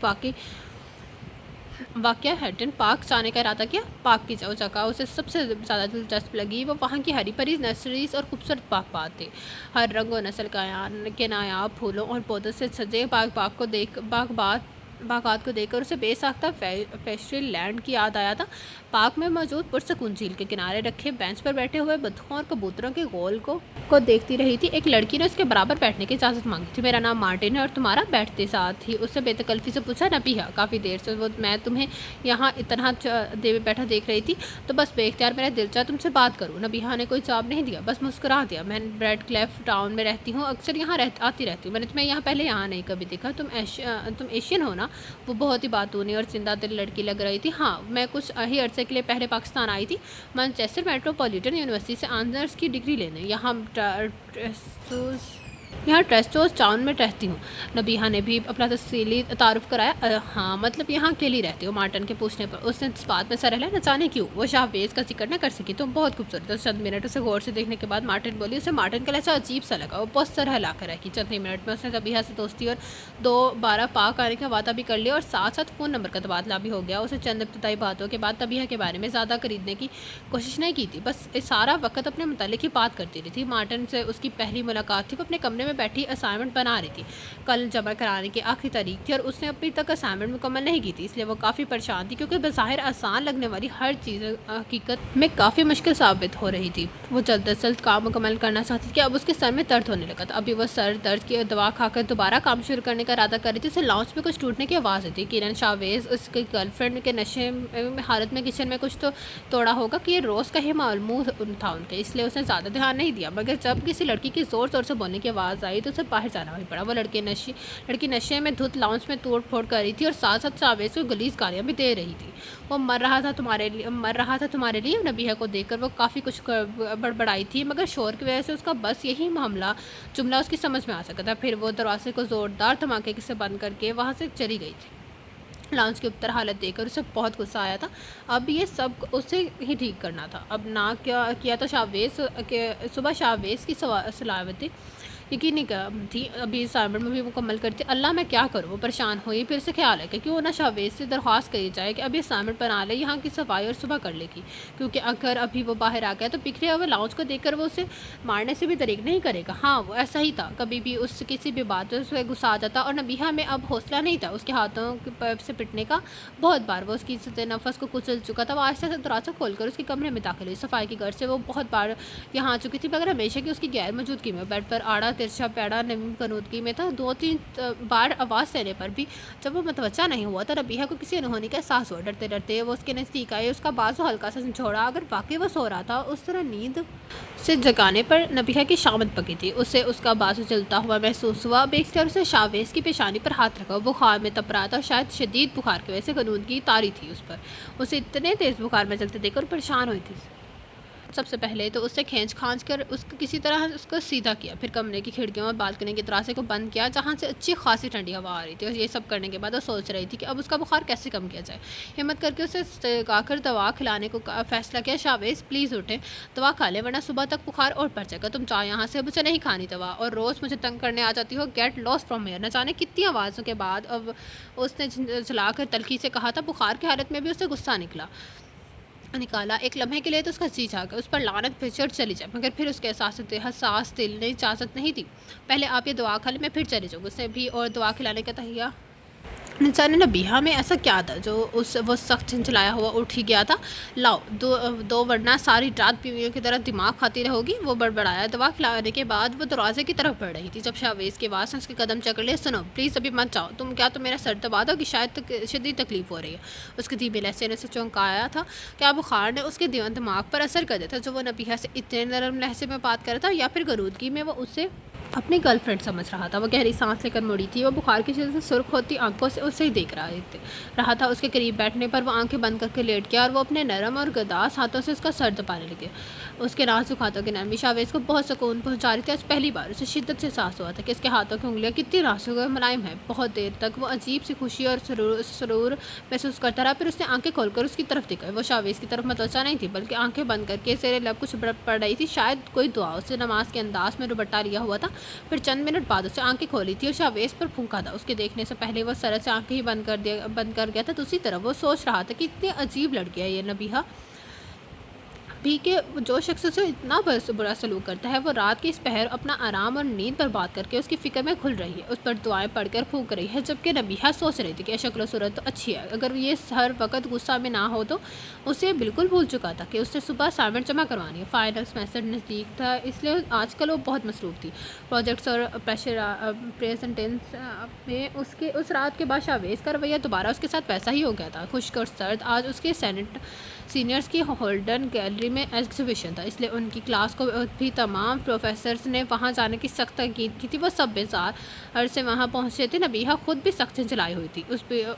वाक़या हैटन पार्क जाने का इरादा किया। पार्क की जो जगह उसे सबसे ज़्यादा दिलचस्प लगी, वो वहाँ की हरी भरी नर्सरीज और खूबसूरत बागबान थे। हर रंग और नस्ल के नायाब फूलों और पौधों से सजे बागात को देखकर उसे बेसाख्ता पेस्ट्री लैंड की याद आया था। पार्क में मौजूद पुरसकून झील के किनारे रखे बेंच पर बैठे हुए बतखों और कबूतरों के गोल को देखती रही थी। एक लड़की ने उसके बराबर बैठने की इजाज़त मांगी थी। मेरा नाम मार्टिन है और तुम्हारा? बैठते साथ ही उससे बेतकल्फ़ी से पूछा। नबीहा, काफ़ी देर से मैं तुम्हें यहाँ इतना बैठा देख रही थी, तो बस बेख्तियार मेरा दिल चाहा तुमसे बात करूँ। नबीहा ने कोई जवाब नहीं दिया, बस मुस्कुरा दिया। मैं रेडक्लिफ टाउन में रहती हूँ, अक्सर यहाँ आती रहती हूँ। मैंने तुम्हें यहाँ पहले यहाँ नहीं कभी देखा। तुम एशियन हो ना? वो बहुत ही बातूनी और जिंदा दिल लड़की लग रही थी। हाँ, मैं कुछ ही अरसे के लिए पहले पाकिस्तान आई थी, मैनचेस्टर मेट्रोपॉलिटन यूनिवर्सिटी से ऑनर्स की डिग्री लेने। यहाँ ट्रेस्टोस टाउन में रहती हूँ। नबीहा ने भी अपना तफसीली तारुफ कराया। हाँ, मतलब यहाँ अकेली रहती हो? मार्टिन के पूछने पर उसने इस बात में सर हिलाया। न जाने क्यों वो शाहवेज का जिक्र न कर सकी। तुम बहुत खूबसूरत हो। चंद मिनट उसे गौर से देखने के बाद मार्टिन बोली। उसे मार्टिन का लहजा अजीब सा लगा। वो बहुत सर हिला कर रखी। चंद ही मिनट में उसने नबीहा से दोस्ती और 2 बार पाक आने का वादा भी कर लिया और साथ साथ फ़ोन नंबर का तबादला भी हो गया। उसे चंद इब्तदाई बातों के बाद नबीहा के बारे में ज़्यादा खरीदने की कोशिश नहीं की थी, बस सारा वक्त अपने मुतालिक ही बात करती रही थी। मार्टिन से उसकी पहली मुलाकात थी। वो अपने कमरे में बैठी असाइनमेंट बना रही थी। कल जमा कराने की आखिरी तारीख थी और उसने अभी तक असाइनमेंट मुकम्मल नहीं की थी, इसलिए वो काफ़ी परेशान थी, क्योंकि बज़ाहिर आसान लगने वाली हर चीज़ हकीकत में काफ़ी मुश्किल साबित हो रही थी। वो जल्द से जल्द काम मुकम्मल करना चाहती थी कि अब उसके सर में दर्द होने लगा था। अभी वो सर दर्द की दवा खाकर दोबारा काम शुरू करने का इरादा कर रही थी। उसे लाउंज में कुछ टूटने की आवाज़ आई थी। किरण शाहवेज उसकी गर्लफ्रेंड के नशे में हालत में किचन में कुछ तो तोड़ा होगा कि ये रोज़ का ही मालूम था उनके, इसलिए उसने ज़्यादा ध्यान नहीं दिया। मगर जब किसी लड़की की ज़ोर ज़ोर से बोलने की आवाज़ आवाज़ आई तो उसे बाहर जाना भी पड़ा। वो लड़की नशे में धुत लाउंज में तोड़ फोड़ कर रही थी और साथ साथ शावेज को गलीज गालियाँ भी दे रही थी। वो मर रहा था तुम्हारे लिए। नबीहा को देखकर वो काफ़ी कुछ बड़बड़ाई थी, मगर शोर की वजह से उसका बस यही जुमला उसकी समझ में आ सका था। फिर वो दरवाजे को ज़ोरदार धमाके से बंद करके वहाँ से चली गई थी। लाउंज की उत्तर हालत देखकर उसे बहुत गुस्सा आया था। अब ये सब उसे ही ठीक करना था। अब ना क्या किया तो सुबह शावेज की सलावती यकीन नहीं थी। अभी असाइनमेंट में भी मुकम्मल करती। अल्लाह मैं क्या करूँ, वो परेशान हुई। फिर से ख्याल है कि क्यों ना शावेज से दरख्वास्त करी जाए कि अभी असाइनमेंट बना ले, यहाँ की सफाई और सुबह कर लेगी, क्योंकि अगर अभी वो बाहर आ गया तो बिखरे हुए लाउंज को देखकर वो उसे मारने से भी दरेक नहीं करेगा। हाँ, वो ऐसा ही था। कभी भी उस किसी भी बात पर उसे गुस्सा आ जाता और नबीहा में अब हौसला नहीं था उसके हाथों से पिटने का। बहुत बार वो उसकी इज्जत नफस को कुचल चुका था। वो आहिस्ता से दरवाज़ा खोलकर उसके कमरे में दाखिल हुई। सफाई की घर से वो बहुत बार यहाँ आ चुकी थी, मगर हमेशा की उसकी गैर मौजूदगी में बेड पर आड़ा तिरछा पैड़ा नवीन कनूदगी में था। 2-3 बार आवाज़ देने पर भी जब वो मतवज्जा नहीं हुआ तो नबीहा को किसी अनहोनी का एहसास हुआ। डरते डरते वो उसके नज़दीक आई। उसका बाजू हल्का सा झंझोड़ा। अगर वाकई वो सो रहा था, उस तरह नींद से जगाने पर नबीहा की शामत पकी थी। उसे उसका बाजू जलता हुआ महसूस हुआ। बेख्तियार उसे शावेज की पेशानी पर हाथ रखा। बुखार में तप रहा था और शायद शदीद बुखार की वजह से कनूदगी तारी थी उस पर। उसे इतने तेज़ बुखार में जलते देखकर परेशान हुई थी। सबसे पहले तो उससे खींच कर उसको किसी तरह उसको सीधा किया। फिर कमरे की खिड़कियों और बालकनी के दरवाजे को बंद किया, जहाँ से अच्छी खासी ठंडी हवा आ रही थी। और ये सब करने के बाद वो सोच रही थी कि अब उसका बुखार कैसे कम किया जाए। हिम्मत करके उसे गाकर दवा खिलाने को फैसला किया। शावेज प्लीज़ उठें, दवा खा लें, वरना सुबह तक बुखार और बढ़ जाएगा। तुम जाओ यहाँ से, मुझे नहीं खानी दवा, और रोज़ मुझे तंग करने आ जाती हो। Get lost from here. न जाने कितनी आवाज़ों के बाद अब उसने झुलाकर तल्खी से कहा था। बुखार की हालत में भी उसे गुस्सा निकाला। एक लम्हे के लिए तो उसका जी चाह उस पर लानत पे चढ़ चली जाए, मगर फिर उसके हसास दिल ने इजाज़त नहीं दी। पहले आप ये दवा खा लें, मैं फिर चली जाऊँगी। उसे भी और दवा खिलाने का तहिया न जाने नबीहा में ऐसा क्या था जो वो सख्त झंझलाया हुआ उठ ही गया था। लाओ दो वरना सारी रात बीवियों की तरह दिमाग खाती रहोगी। वो बड़बड़ाया। दवा खिलाने के बाद वो दरवाजे की तरफ बढ़ रही थी जब शावेज के आवाज़ ने उसके कदम चकड़ लिए। सुनो प्लीज़, अभी मत जाओ। तुम मेरा सर दबा दो कि शायद शदीद तकलीफ हो रही है। उसके धीमे लहजे ने उसे चौंकाया था। क्या बुखार ने उसके दिमाग पर असर कर दिया था जो वो नबीहा से इतने नरम लहजे में बात कर रहा था, या फिर गरूदगी में वो उसे अपनी गर्लफ्रेंड समझ रहा था। वो गहरी सांस लेकर मुड़ी थी। वो बुखार की वजह से सुर्ख होती आंखों से उसे ही देख रहा था। उसके करीब बैठने पर वो आंखें बंद करके लेट गया और वो अपने नरम और गदास हाथों से उसका सर दबाने लगे। उसके नाजुक हाथों की नरमी शावेज को बहुत सुकून पहुंचा रही थी। आज पहली बार उसे शिद्दत से एहसास हुआ था कि उसके हाथों की उंगलियां कितनी नाजुक और मुलायम है। बहुत देर तक वो अजीब सी खुशी और सुरूर महसूस करता रहा। फिर उसने आंखें खोलकर उसकी तरफ देखा। वो शावेज की तरफ मतवज्जा नहीं थी, बल्कि आंखें बंद करके जेर लब कुछ पड़ रही थी, शायद कोई दुआ। उसने नमाज के अंदाज में दुपट्टा लिया हुआ था। फिर चंद मिनट बाद उसे आंखें खोली थी और शावेज पर फूंका था। उसके देखने से पहले वो सरल से आंखें ही बंद कर गया था। दूसरी तरफ वो सोच रहा था कि इतनी अजीब लड़की है ये नबीहा भी कि जो शख्स उसे इतना बुरा सलूक करता है, वो रात के इस पहर अपना आराम और नींद बर्बाद करके उसकी फ़िक्र में खुल रही है, उस पर दुआएं पढ़कर फूंक रही है। जबकि नबीहा सोच रही थी कि शक्ल सूरत तो अच्छी है, अगर ये हर वक्त गुस्सा में ना हो तो। उसे बिल्कुल भूल चुका था कि उससे सुबह असाइनमेंट जमा करवानी है। फाइनल सेमेस्टर नज़दीक था, इसलिए आजकल वो बहुत मसरूफ़ थी प्रोजेक्ट्स और प्रेजेंटेंस में। उस रात के बाद शावेज का रवैया दोबारा उसके साथ वैसा ही हो गया था, खुश्क और सर्द। आज उसके सीनियर्स की होल्डन गैलरी में एग्जीबिशन था, इसलिए उनकी क्लास को भी तमाम प्रोफेसर्स ने वहां जाने की सख्त ताकीद की थी। वो सब बेजार से वहां पहुंचे थे। नबीहा खुद भी सख्त जलाई हुई थी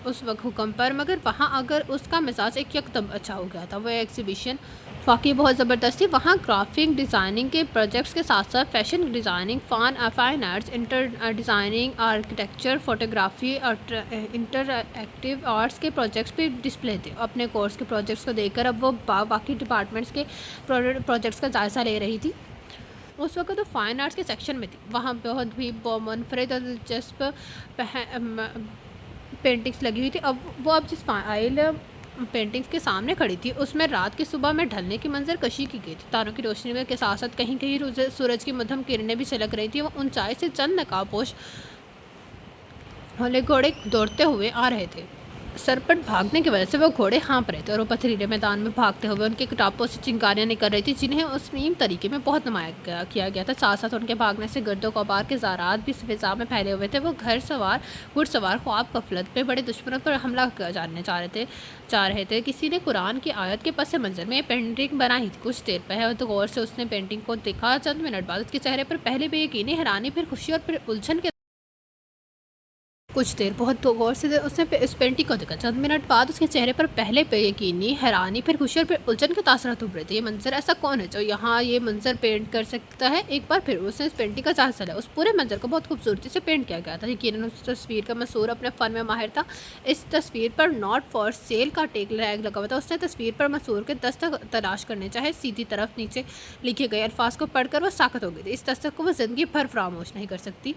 उस वक्त हुक्म पर, मगर वहां अगर उसका मिजाज एक यकदम अच्छा हो गया था। वो एग्जीबिशन वाकई बहुत ज़बरदस्त थी। वहाँ ग्राफिक डिज़ाइनिंग के प्रोजेक्ट्स के साथ साथ fashion designing, fine arts, inter designing, architecture, photography और इंटरएक्टिव आर्ट्स के प्रोजेक्ट्स भी डिस्प्ले थे। अपने कोर्स के प्रोजेक्ट्स को देखकर अब वो बाकी डिपार्टमेंट्स के प्रोजेक्ट्स का जायज़ा ले रही थी। उस वक्त तो फाइन आर्ट्स के सेक्शन में थी। वहाँ बहुत भी मुनफरिद और दिलचस्प पेंटिंग्स लगी हुई थी। अब जिस फाइल पेंटिंग्स के सामने खड़ी थी, उसमें रात की सुबह में ढलने की मंजर कशी की गई थी। तारों की रोशनी में के साथ साथ कहीं कहीं सूरज की मध्यम किरणें भी छलक रही थी। वो ऊंचाई से चंद नकाबपोश होले घोड़े दौड़ते हुए आ रहे थे। सरपट भागने की वजह से वो घोड़े हाँफ रहे थे और वो पथरीले मैदान में भागते हुए उनके टापों से चिंगारियां निकल रही थी, जिन्हें उस नीम तरीके में बहुत किया गया था। साथ साथ उनके भागने से गर्दो कबार के ज़रात भी फिजा में फैले हुए थे। वो घुड़सवार ख्वाब गफलत में बड़े दुश्मनों पर हमला जानने चाह रहे थे। किसी ने कुरान की आयत के पस मंजर में पेंटिंग बनाई थी। कुछ देर पहले तो गौर से उसने पेंटिंग को देखा। चंद मिनट बाद उसके चेहरे पर पहले बेयकीनी, हैरानी, फिर खुशी और फिर उलझन के कुछ देर बहुत तो गौर से उसने इस पेंटिंग को देखा। चंद मिनट बाद उसके चेहरे पर पहले बेयकीनी, हैरानी, फिर खुशी और फिर उलझन के तासरात उभरे थे। ये मंजर, ऐसा कौन है जो यहाँ ये मंजर पेंट कर सकता है? एक बार फिर उसने इस पेंटिंग का जायजा लिया। उस पूरे मंजर को बहुत खूबसूरती से पेंट किया गया था। यकीनन उस तस्वीर का मसूर अपने फ़न में माहिर था। इस तस्वीर पर नॉट फॉर सेल का टैग लगा हुआ था। उसने तस्वीर पर मसूर के दस्तक तलाश करने चाहे। सीधी तरफ नीचे लिखे गए अल्फाज को पढ़कर वो साकत हो गई थी। इस दस्तक को वो ज़िंदगी भर फरामोश नहीं कर सकती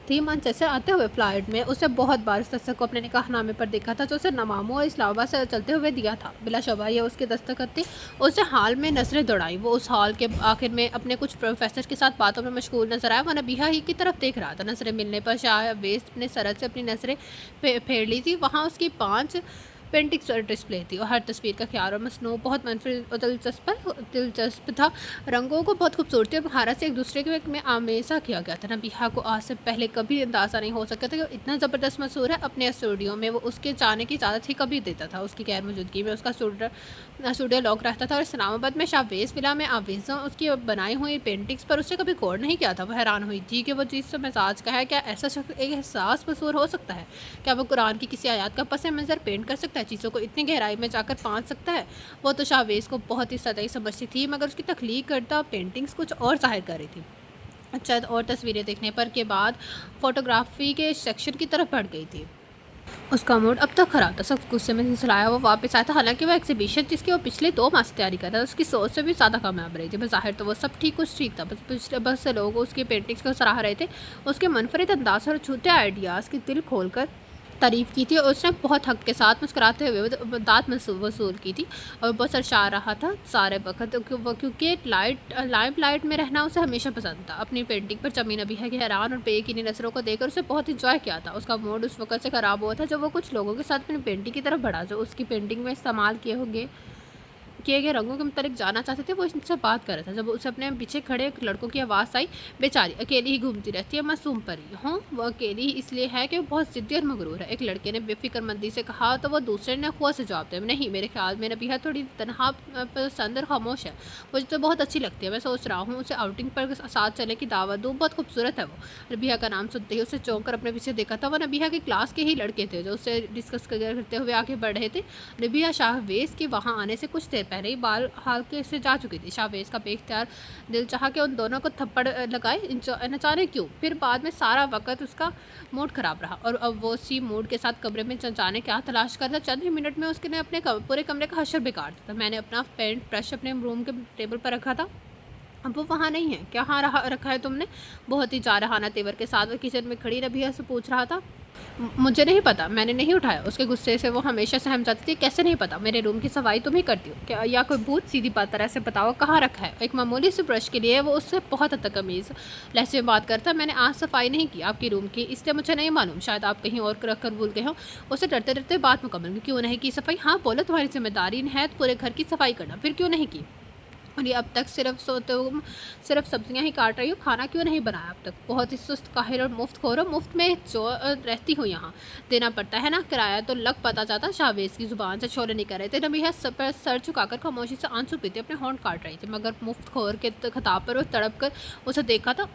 थी। मैनचेस्टर आते हुए फ्लाइट में उसे बहुत बार इस दस्तक को अपने निकाहनामे पर देखा था, जो उसे नमामो और इस्लामाबाद से चलते हुए दिया था। बिलाशुबा ये उसकी दस्तखत थी। उसे हाल में नज़रें दौड़ाई। वो उस हॉल के आखिर में अपने कुछ प्रोफेसर के साथ बातों में मशगूल नजर आया। वो नबीहा ही की तरफ देख रहा था। नज़रें मिलने पर शाह वेस्ट ने सरद से अपनी नज़रें फेर ली थी। वहाँ उसकी 5 पेंटिंग्स डिस्प्ले थी और हर तस्वीर का ख्याल और मसनू बहुत मनफरद और दिलचस्प था। रंगों को बहुत खूबसूरती और महारत से एक दूसरे के में आमेज़ा किया गया था। नबीहा को आज से पहले कभी अंदाज़ा नहीं हो सकता था कि इतना ज़बरदस्त मशहूर है। अपने स्टूडियो में वो उसके जाने की इजाज़त ही कभी देता था। उसकी गैर मौजूदगी में उसका स्टूडियो लॉक रहता था और इस्लामाबाद में शाहवेज़ विला में आवेज़ों उसकी बनाई हुई पेंटिंग्स पर उसने कभी गौर नहीं किया था। वो हैरान हुई थी कि वो जिस मिजाज का है, क्या ऐसा शख्स एक एहसास मशहूर हो सकता है? क्या वो कुरान की किसी आयत का पस मंज़र पेंट कर सकता है, चीज़ों को इतनी गहराई में जाकर पाँच सकता है? वो तो शाहवेज़ को बहुत ही सतही समझती थी, मगर उसकी तख्लीक करता पेंटिंग्स कुछ और ज़ाहिर कर रही थी। चंद और तस्वीरें देखने पर के बाद फोटोग्राफी के सेक्शन की तरफ बढ़ गई थी। उसका मूड अब तक खराब था। सख्त गुस्से में झुंझलाया वो वापस आया था। हालांकि वो एग्जीबिशन जिसकी वो पिछले 2 माह से तैयारी कर रहा था, उसकी सोच से भी ज़्यादा कामयाब रही थी। बज़ाहिर तो वो सब कुछ ठीक था, बस पिछले बहुत से लोग उसकी पेंटिंग्स को सराह रहे थे। उसके मुनफरिद अंदाज और झूठे आइडियाज़ की दिल खोल कर तारीफ़ की थी और उसने बहुत हक के साथ मुस्कुराते हुए दाद वसूल की थी और बहुत सरशा रहा था सारे वक्त, क्योंकि लाइट में रहना उसे हमेशा पसंद था। अपनी पेंटिंग पर जमीन अभी है कि हैरान और बेयकीनी नज़रों को देखकर उसे बहुत इंजॉय किया था। उसका मूड उस वक्त से ख़राब हुआ था जब वो कुछ लोगों के साथ अपनी पेंटिंग की तरफ बढ़ा, जो उसकी पेंटिंग में इस्तेमाल किए गए रंगों के मुतालिक जानना चाहते थे। वो इनसे बात कर रहा था जब उसे अपने पीछे खड़े एक लड़कों की आवाज़ आई, बेचारी अकेली ही घूमती रहती है, मासूम परी। हाँ, वो अकेली ही इसलिए है कि वो बहुत ज़िद्दी और मगरूर है, एक लड़के ने बेफिक्रमंदी से कहा। तो वो दूसरे ने खुआ से जवाब दिया, नहीं, मेरे ख्याल में नबीहा थोड़ी तनहा पसंद और खामोश है, मुझे तो बहुत अच्छी लगती है। मैं सोच रहा हूँ उसे आउटिंग पर साथ चलने की दावत दूँ, बहुत खूबसूरत है वो। नबीहा का नाम सुनते ही उसे चौंक कर अपने पीछे देखा था। वो नबीहा की क्लास के ही लड़के थे जो उससे डिस्कस करते हुए आगे बढ़ रहे थे। नबीहा शाहवेज़ के वहाँ आने से कुछ देर पहले ही बाल हल्के से जा चुकी थी। शाहवेज़ का बेख्तियार दिल चाहा कि उन दोनों को थप्पड़ लगाए, न जाने क्यों। फिर बाद में सारा वक्त उसका मूड ख़राब रहा और अब वो उसी मूड के साथ कमरे में जाने क्या तलाश करता। चंद ही मिनट में उसने अपने पूरे कमरे का हशर बिगाड़ दिया था। मैंने अपना पेंट ब्रश अपने रूम के टेबल पर रखा था, अब वो वहाँ नहीं है। क्या हाँ रखा है तुमने? बहुत ही जारहाना तेवर के साथ वो किचन में खड़ी नबीहा से पूछ रहा था। मुझे नहीं पता, मैंने नहीं उठाया। उसके गुस्से से वो हमेशा सहम जाती थी। कैसे नहीं पता? मेरे रूम की सफाई तुम ही करती हो क्या, या कोई भूत? सीधी बात तरह से बताओ कहाँ रखा है। एक मामूली से ब्रश के लिए वो उससे बहुत हद तक तमीज़ लहजे में बात करता। मैंने आज सफाई नहीं की आपके रूम की, इसलिए मुझे नहीं मालूम, शायद आप कहीं और रख कर भूल गए हो। उसे डरते डरते बात मुकम्मल की। क्यों नहीं की सफाई? हाँ बोलो, तुम्हारी जिम्मेदारी है पूरे घर की सफाई करना, फिर क्यों नहीं की? और ये अब तक सिर्फ सब्जियां ही काट रही हो, खाना क्यों नहीं बनाया अब तक? बहुत ही सुस्त, काहिर और मुफ्त खोर हो। मुफ्त में जो रहती हो यहाँ देना पड़ता है ना किराया, तो लग पता जाता। शाहवेज़ की ज़ुबान से छोले नहीं कर रहे थे। नबीहा सर झुकाकर खामोशी से आंसू पीते अपने होंठ काट रही थी, मगर मुफ्त खोर के खिताब पर वो तड़प कर उसे देखा था।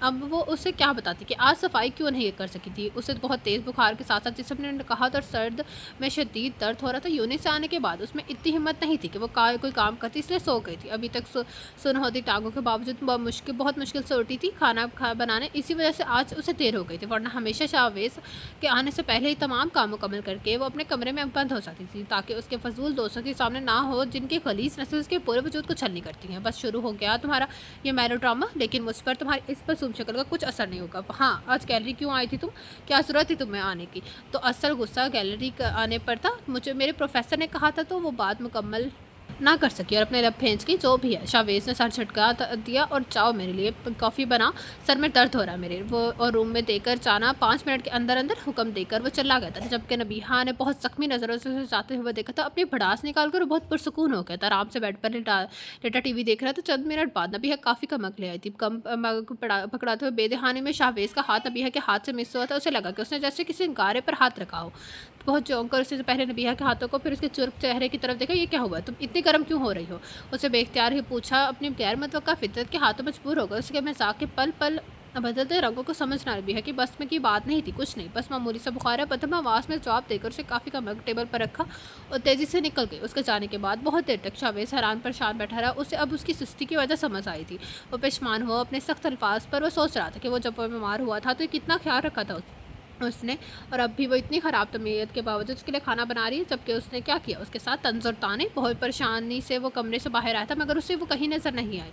अब वो उसे क्या बताती कि आज सफाई क्यों नहीं कर सकी थी। उसे बहुत तेज़ बुखार के साथ साथ जिसम ने कहा था और सर्द में शदीद दर्द हो रहा था। यूनिट से आने के बाद उसमें इतनी हिम्मत नहीं थी कि वो कोई काम करती, इसलिए सो गई थी। अभी तक सुन होती टांगों के बावजूद बहुत मुश्किल से उठी थी खाना बनाने। इसी वजह से आज उसे देर हो गई थी, वरना हमेशा शाहवेज़ के आने से पहले ही तमाम काम मुकम्मल करके वो अपने कमरे में बंद हो जाती थी, ताकि उसके फजूल दोस्तों के सामने ना हो जिनके खलीस नस्ल उसके पूरे वजूद को छलनी करती हैं। बस शुरू हो गया तुम्हारा ये मैलो ड्रामा, लेकिन मुझ पर तुम्हारी इस पर सुम शक्ल का कुछ असर नहीं होगा। हाँ, आज गैलरी क्यों आई थी तुम? क्या ज़रूरत थी तुम्हें आने की? तो असल गुस्सा गैलरी आने पर था। मुझे मेरे प्रोफेसर ने कहा था, तो वो बात मुकम्मल ना कर सकी और अपने लब खींच की जो भी है। शावेज ने सर झटका दिया और चाओ मेरे लिए कॉफ़ी बना, सर में दर्द हो रहा है मेरे। वो और रूम में देकर जाना 5 मिनट के अंदर अंदर हुक्म देकर वो चला गया था, जबकि नबीहा ने बहुत जख्मी नज़रों से उसे जाते हुए देखा था। अपनी भड़ास निकाल कर वो बहुत पुरसकून हो गया था, आराम से बेड पर लेटा लेटा टीवी देख रहा था। चंद मिनट बाद नबीहा काफ़ी कमक ले आई थी, कम मग पकड़ाते हुए बेदहानी में शावेज का हाथ नबीहा के हाथ से मिस हुआ था। उसे लगा कि उसने जैसे किसी गारे पर हाथ रखा हो। बहुत चौंक कर उससे पहले नबीहा के हाथों को, फिर उसके चुर्क चेहरे की तरफ देखा। ये क्या हुआ, तुम इतनी गर्म क्यों हो रही हो? उसे बेख्तियार ही पूछा। अपनी गैर मुतवक्का फितरत के हाथों मजबूर होकर उसके मजाक के पल पल बदलते रंगों को समझना नबीहा की बस में की बात नहीं थी। कुछ नहीं, बस मामूली सा बुखार है। प्रथम आवाज़ में जवाब देकर उसे काफ़ी का मग टेबल पर रखा और तेज़ी से निकल गई। उसके जाने के बाद बहुत देर तक शावेज हैरान परेशान बैठा रहा। उसे अब उसकी सुस्ती की वजह समझ आई थी। वो पेशमान हुआ अपने सख्त अल्फाज पर। वो सोच रहा था कि वो जब वो बीमार हुआ था तो कितना ख्याल रखा था उसने, और अब भी वो इतनी ख़राब तबीयत के बावजूद उसके लिए खाना बना रही है, जबकि उसने क्या किया। उसके साथ तंज और ताने। बहुत परेशानी से वो कमरे से बाहर आया था, मगर उसे वो कहीं नज़र नहीं आई।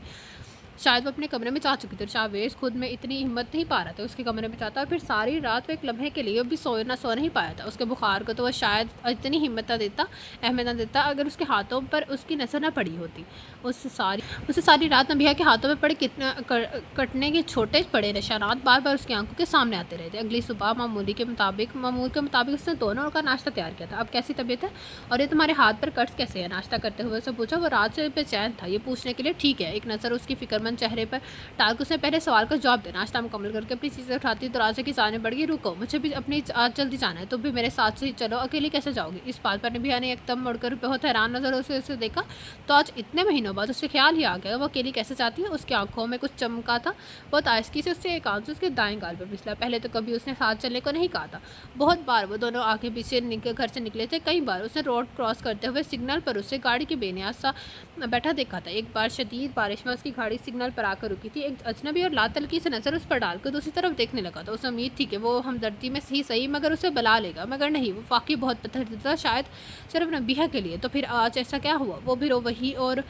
शायद वो अपने कमरे में जा चुकी थी। शावेज खुद में इतनी हिम्मत नहीं पा रहा था उसके कमरे में जाता, और फिर सारी रात वो एक लम्हे के लिए भी सो नहीं पाया था। उसके बुखार को तो वह शायद इतनी हिम्मत ना देता, अहमियत ना देता, अगर उसके हाथों पर उसकी नज़र ना पड़ी होती। उससे सारी रात नबीहा के हाथों में पड़े कितना कटने के छोटे बड़े निशानात बार बार उसकी आंखों के सामने आते रहे थे। अगली सुबह मामूल के मुताबिक उसने दोनों का नाश्ता तैयार किया था। अब कैसी तबीयत है, और ये तुम्हारे हाथ पर कट्स कैसे है? नाश्ता करते हुए उससे पूछा। वो रात से बेचैन था ये पूछने के लिए। ठीक है, एक नज़र उसकी फिक्रमंद चेहरे पर टाल उसने पहले सवाल का जवाब देना। नाश्ता मुकम्मल करके अपनी चीज़ें उठाती तो राजा की जाने बढ़ गई। रुको, मुझे भी अपनी आज जल्दी जाना है, तुम भी मेरे साथ से ही चलो, अकेली कैसे जाओगी? इस बात पर नबीहा ने एकदम मुड़कर बहुत हैरान नज़रों से उसे देखा। तो आज इतने महीनों बाद उसे ख्याल ही आ गया वो अकेली कैसे जाती है। उसकी आंखों में कुछ चमका था। बहुत आहिस्ती से उससे एक आंसू उसके दाएं गाल पर फिसला। पहले तो कभी उसने साथ चलने को नहीं कहा था। बहुत बार वो दोनों आगे पीछे घर से निकले थे। कई बार उसने रोड क्रॉस करते हुए सिग्नल पर उससे गाड़ी के बेनियाज सा बैठा देखा था। एक बार शदीद बारिश में उसकी गाड़ी सिग्नल पर आकर रुकी थी। एक अजनबी और लातलकी से नज़र उस पर डालकर दूसरी तरफ देखने लगा था। उसे उम्मीद थी कि वो हमदर्दी में सही मगर उसे बुला लेगा, मगर नहीं, वो वाकई बहुत पत्थर था, शायद सिर्फ नबीहा के लिए। तो फिर आज ऐसा क्या हुआ? वो भी वही और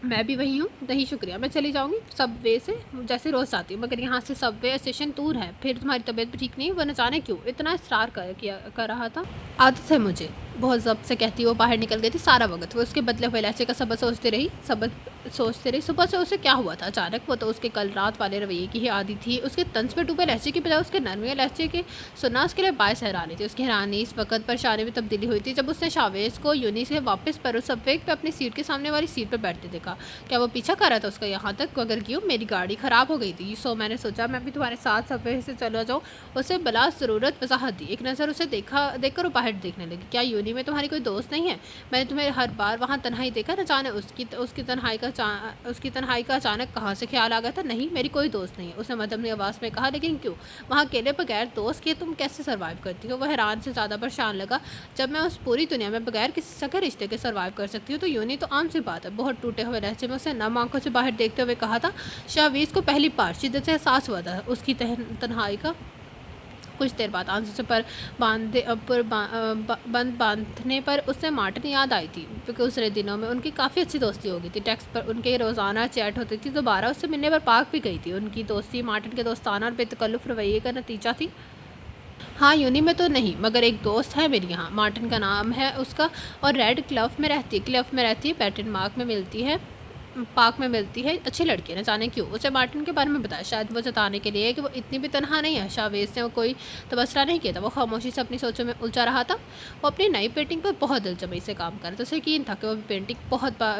मैं भी वही हूँ। नहीं शुक्रिया, मैं चली जाऊँगी सबवे से, जैसे रोज़ आती हूँ, मगर यहाँ से सबवे स्टेशन दूर है। फिर तुम्हारी तबीयत भी ठीक नहीं, वो न जाने क्यों इतना इसरार कर रहा था। आदत है मुझे, बहुत ज़ब्त से कहती वो बाहर निकल गई थी। सारा वक्त वो उसके बदले हुए लहजे का सबक सोचते रही। सुबह से उसे क्या हुआ था अचानक? वो तो उसके कल रात वाले रवैये की ही आदी थी। उसके तंज में डूबे लहजे की बजाय उसके नरमी लहजे के सुनना उसके लिए बायस हैरानी थी। उसकी हैरानी इस वक्त परेशानी में तब्दीली हुई थी जब उसने शावेज को यूनी से वापस पर उस सबवे पे अपनी सीट के सामने वाली सीट पर बैठते देखा। क्या वो पीछा कर रहा था उसका यहाँ तक? अगर क्यों, मेरी गाड़ी ख़राब हो गई थी, सो मैंने सोचा मैं भी तुम्हारे साथ सबवे से चला जाऊँ। उसे बला ज़रूरत वजाहत दी। एक नज़र उसे देखकर वो बाहर देखने लगी। क्या यूनी में तुम्हारी कोई दोस्त नहीं है? मैंने तुम्हें हर बार वहाँ तन्हाई देखा, न जाने उसकी तन्हाई का अचानक कहाँ से ख्याल आ गया था। नहीं, मेरी कोई दोस्त नहीं है, उसने मदमनी आवाज़ में कहा। लेकिन क्यों? वहाँ अकेले बगैर दोस्त के तुम कैसे सर्वाइव करती हो? वह हैरान से ज़्यादा परेशान लगा। जब मैं उस पूरी दुनिया में बगैर किसी सगे रिश्ते के सर्वाइव कर सकती हूँ तो यूनी तो आम सी बात है। बहुत टूटे हुए लहजे में उसे नम आंखों से बाहर देखते हुए कहा था। शाहवीज़ को पहली बार शिद्दत से एहसास हुआ था उसकी तन्हाई का। कुछ देर बाद आंसू से बंद बांधने पर उससे मार्टिन याद आई थी, क्योंकि दूसरे दिनों में उनकी काफ़ी अच्छी दोस्ती हो गई थी। टेक्स्ट पर उनके रोज़ाना चैट होती थी। दोबारा उससे मिलने पर पार्क भी गई थी। उनकी दोस्ती मार्टिन के दोस्ताना और बेतकल्लुफ़ रवैये का नतीजा थी। हाँ, यूनी में तो नहीं, मगर एक दोस्त है मेरी यहाँ, मार्टिन का नाम है उसका, और रेड क्लिफ में रहती है, पैटर्न पार्क में मिलती है। अच्छी लड़की है, न जाने क्यों। उसे मार्टिन के बारे में बताया, शायद वो जताने के लिए कि वो इतनी भी तनहा नहीं है। शावेज ने वो कोई तबसरा नहीं किया था। वो खामोशी से अपनी सोचों में उलझा रहा था। वो अपनी नई पेंटिंग पर बहुत दिलचस्पी से काम कर रहा था। उसे यकीन था कि वो पेंटिंग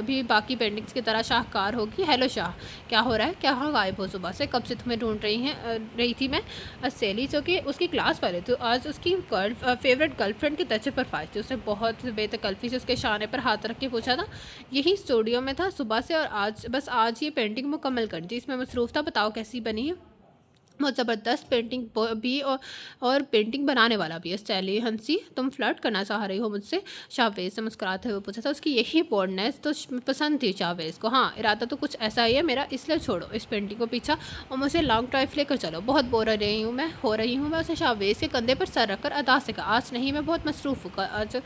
भी बाकी पेंटिंग्स की तरह शाहकार होगी। हेलो शाह, क्या हो रहा है? क्या गायब हो सुबह से? कब से तुम्हें ढूंढ रही थी मैं। सैली, जो कि उसकी क्लास वाले तो आज उसकी फेवरेट गर्लफ्रेंड के दर्जे पर फाइज थी। उसने बहुत बेतकल्फी से उसके शाने पर हाथ रख के पूछा था। यही स्टूडियो में था सुबह से, और आज ये पेंटिंग मुकम्मल कर दी। इसमें मसरूफ़ था। बताओ कैसी बनी है? बहुत ज़बरदस्त पेंटिंग भी, और पेंटिंग बनाने वाला भी है। स्टैली हंसी, तुम फ्लर्ट करना चाह रही हो मुझसे? शाहवेज से मुस्कुराते हुए पूछा था। उसकी यही बोल्डनेस तो पसंद थी शाहवेज को। हाँ, इरादा तो कुछ ऐसा ही है मेरा, इसलिए छोड़ो इस पेंटिंग को पीछा और मुझे लॉन्ग ड्राइव लेकर चलो। बहुत बोर हो रही हूँ मैं। उसे शाहवेज के कंधे पर सर रखकर अदा से कहा। आज नहीं, मैं बहुत मसरूफ़ हूँ, आज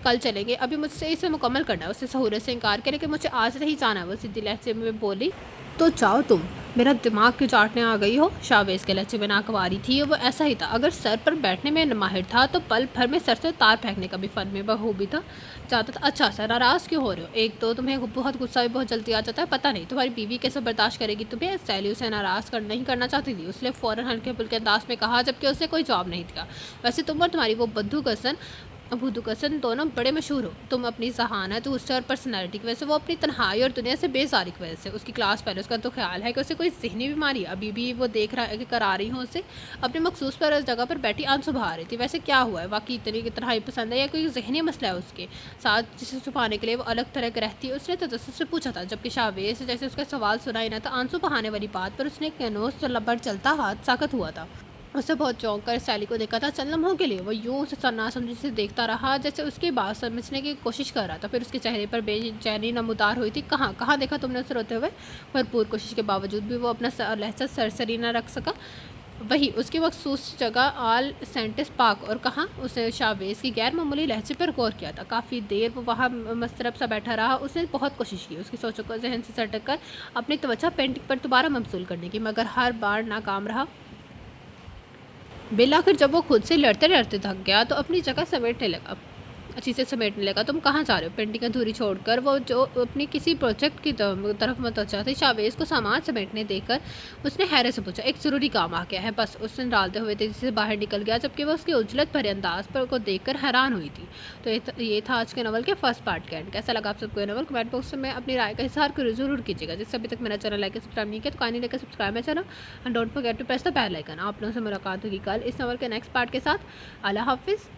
कल चलेंगे, अभी मुझसे इसे मुकम्मल करना है। उससे सहूलत से इनकार करे कि मुझे आज नहीं जाना। वो सीधी लहजे में बोली। तो जाओ तुम, मेरा दिमाग क्यों चाटने आ गई हो? शावेज के लहजे में नागवारी थी और वो ऐसा ही था। अगर सर पर बैठने में माहिर था तो पल भर में सर से तार फेंकने का भी फन में बखूबी था जाता था। अच्छा सर, नाराज़ क्यों हो रहे हो? एक तो तुम्हें बहुत गुस्सा भी बहुत जल्दी आ जाता है, पता नहीं तुम्हारी बीवी कैसे बर्दाश्त करेगी तुम्हें। सैली उसे नाराज़ नहीं करना चाहती थी, उसने फ़ौरन हल्के फुल्के अंदाज में कहा, जबकि उसे कोई जवाब नहीं दिया। वैसे तुम और तुम्हारी वो बुद्धू कसन दोनों बड़े मशहूर हो। तुम अपनी जहानत, गुस्से और पर्सनैलिटी की वजह से, वो अपनी तन्हाई और दुनिया से बेजारी की वजह से। उसकी क्लास पहले उसका तो ख्याल है कि उसे कोई ज़हनी बीमारी है, अभी भी वो देख रहा है कि करा रही हूँ उसे अपने मखसूस पर उस जगह पर बैठी आंसू बहा रही थी। वैसे क्या हुआ है, वाकई इतनी की तन्हाई पसंद है या कोई ज़हनी मसला है उसके साथ जिसे छुपाने के लिए वो अलग तरह की रहती है? उसने तजस्सुस से पूछा था, जबकि शावेज से जैसे उसका सवाल सुना ही ना था। आंसू बहाने वाली बात पर उसने कैनोस पर चलता हाथ साकत हुआ था। उसे बहुत चौंक कर सैली को देखा था। चंद लम्हों के लिए वो यूं उसे नासमझी से देखता रहा, जैसे उसकी बात समझने की कोशिश कर रहा था। फिर उसके चेहरे पर बेचैनी नमूदार हुई थी। कहाँ कहाँ देखा तुमने उसे रोते हुए? भरपूर कोशिश के बावजूद भी वो अपना लहजा सरसरी न रख सका। वही उसकी मखसूस जगह आल सेंटिस पार्क। और कहाँ? उसने शावेज की गैर मामूली लहजे पर गौर किया था। काफ़ी देर वो वहाँ मस्तरब सा बैठा रहा। उसने बहुत कोशिश की उसकी सोचों को जहन से सटक कर अपनी तवज्जो पेंटिंग पर दोबारा मबसूल करने की, मगर हर बार नाकाम रहा। बिल आखिर जब वो खुद से लड़ते लड़ते थक गया तो अपनी जगह समेटने लगा, अच्छी से समेटने लगा। तुम कहाँ जा रहे हो? पेंटिंग अधूरी छोड़कर वो जो अपनी किसी प्रोजेक्ट की तरफ मतवज्जा थी। शावेज को सामान समेटने देकर उसने हैरत से पूछा, एक ज़रूरी काम आ गया है बस। उसने डालते हुए तेजी से बाहर निकल गया, जबकि वो उसके उजलत भरे अंदाज पर को देखकर हैरान हुई थी। तो ये था आज के नवल के फर्स्ट पार्ट का एंड। कैसा लगा आप सबको ये नवल? कमेंट बॉक्स में अपनी राय का इजहार जरूर कीजिएगा। जिससे अभी तक मेरा चैनल लाइक सब्सक्राइब नहीं किया तो कहानी लेकर सब्सक्राइब मेरा channel and don't forget to press the bell icon. आप लोगों से मुलाकात होगी कल इस नवल के नेक्स्ट पार्ट के साथ। अल्लाह हाफिज़।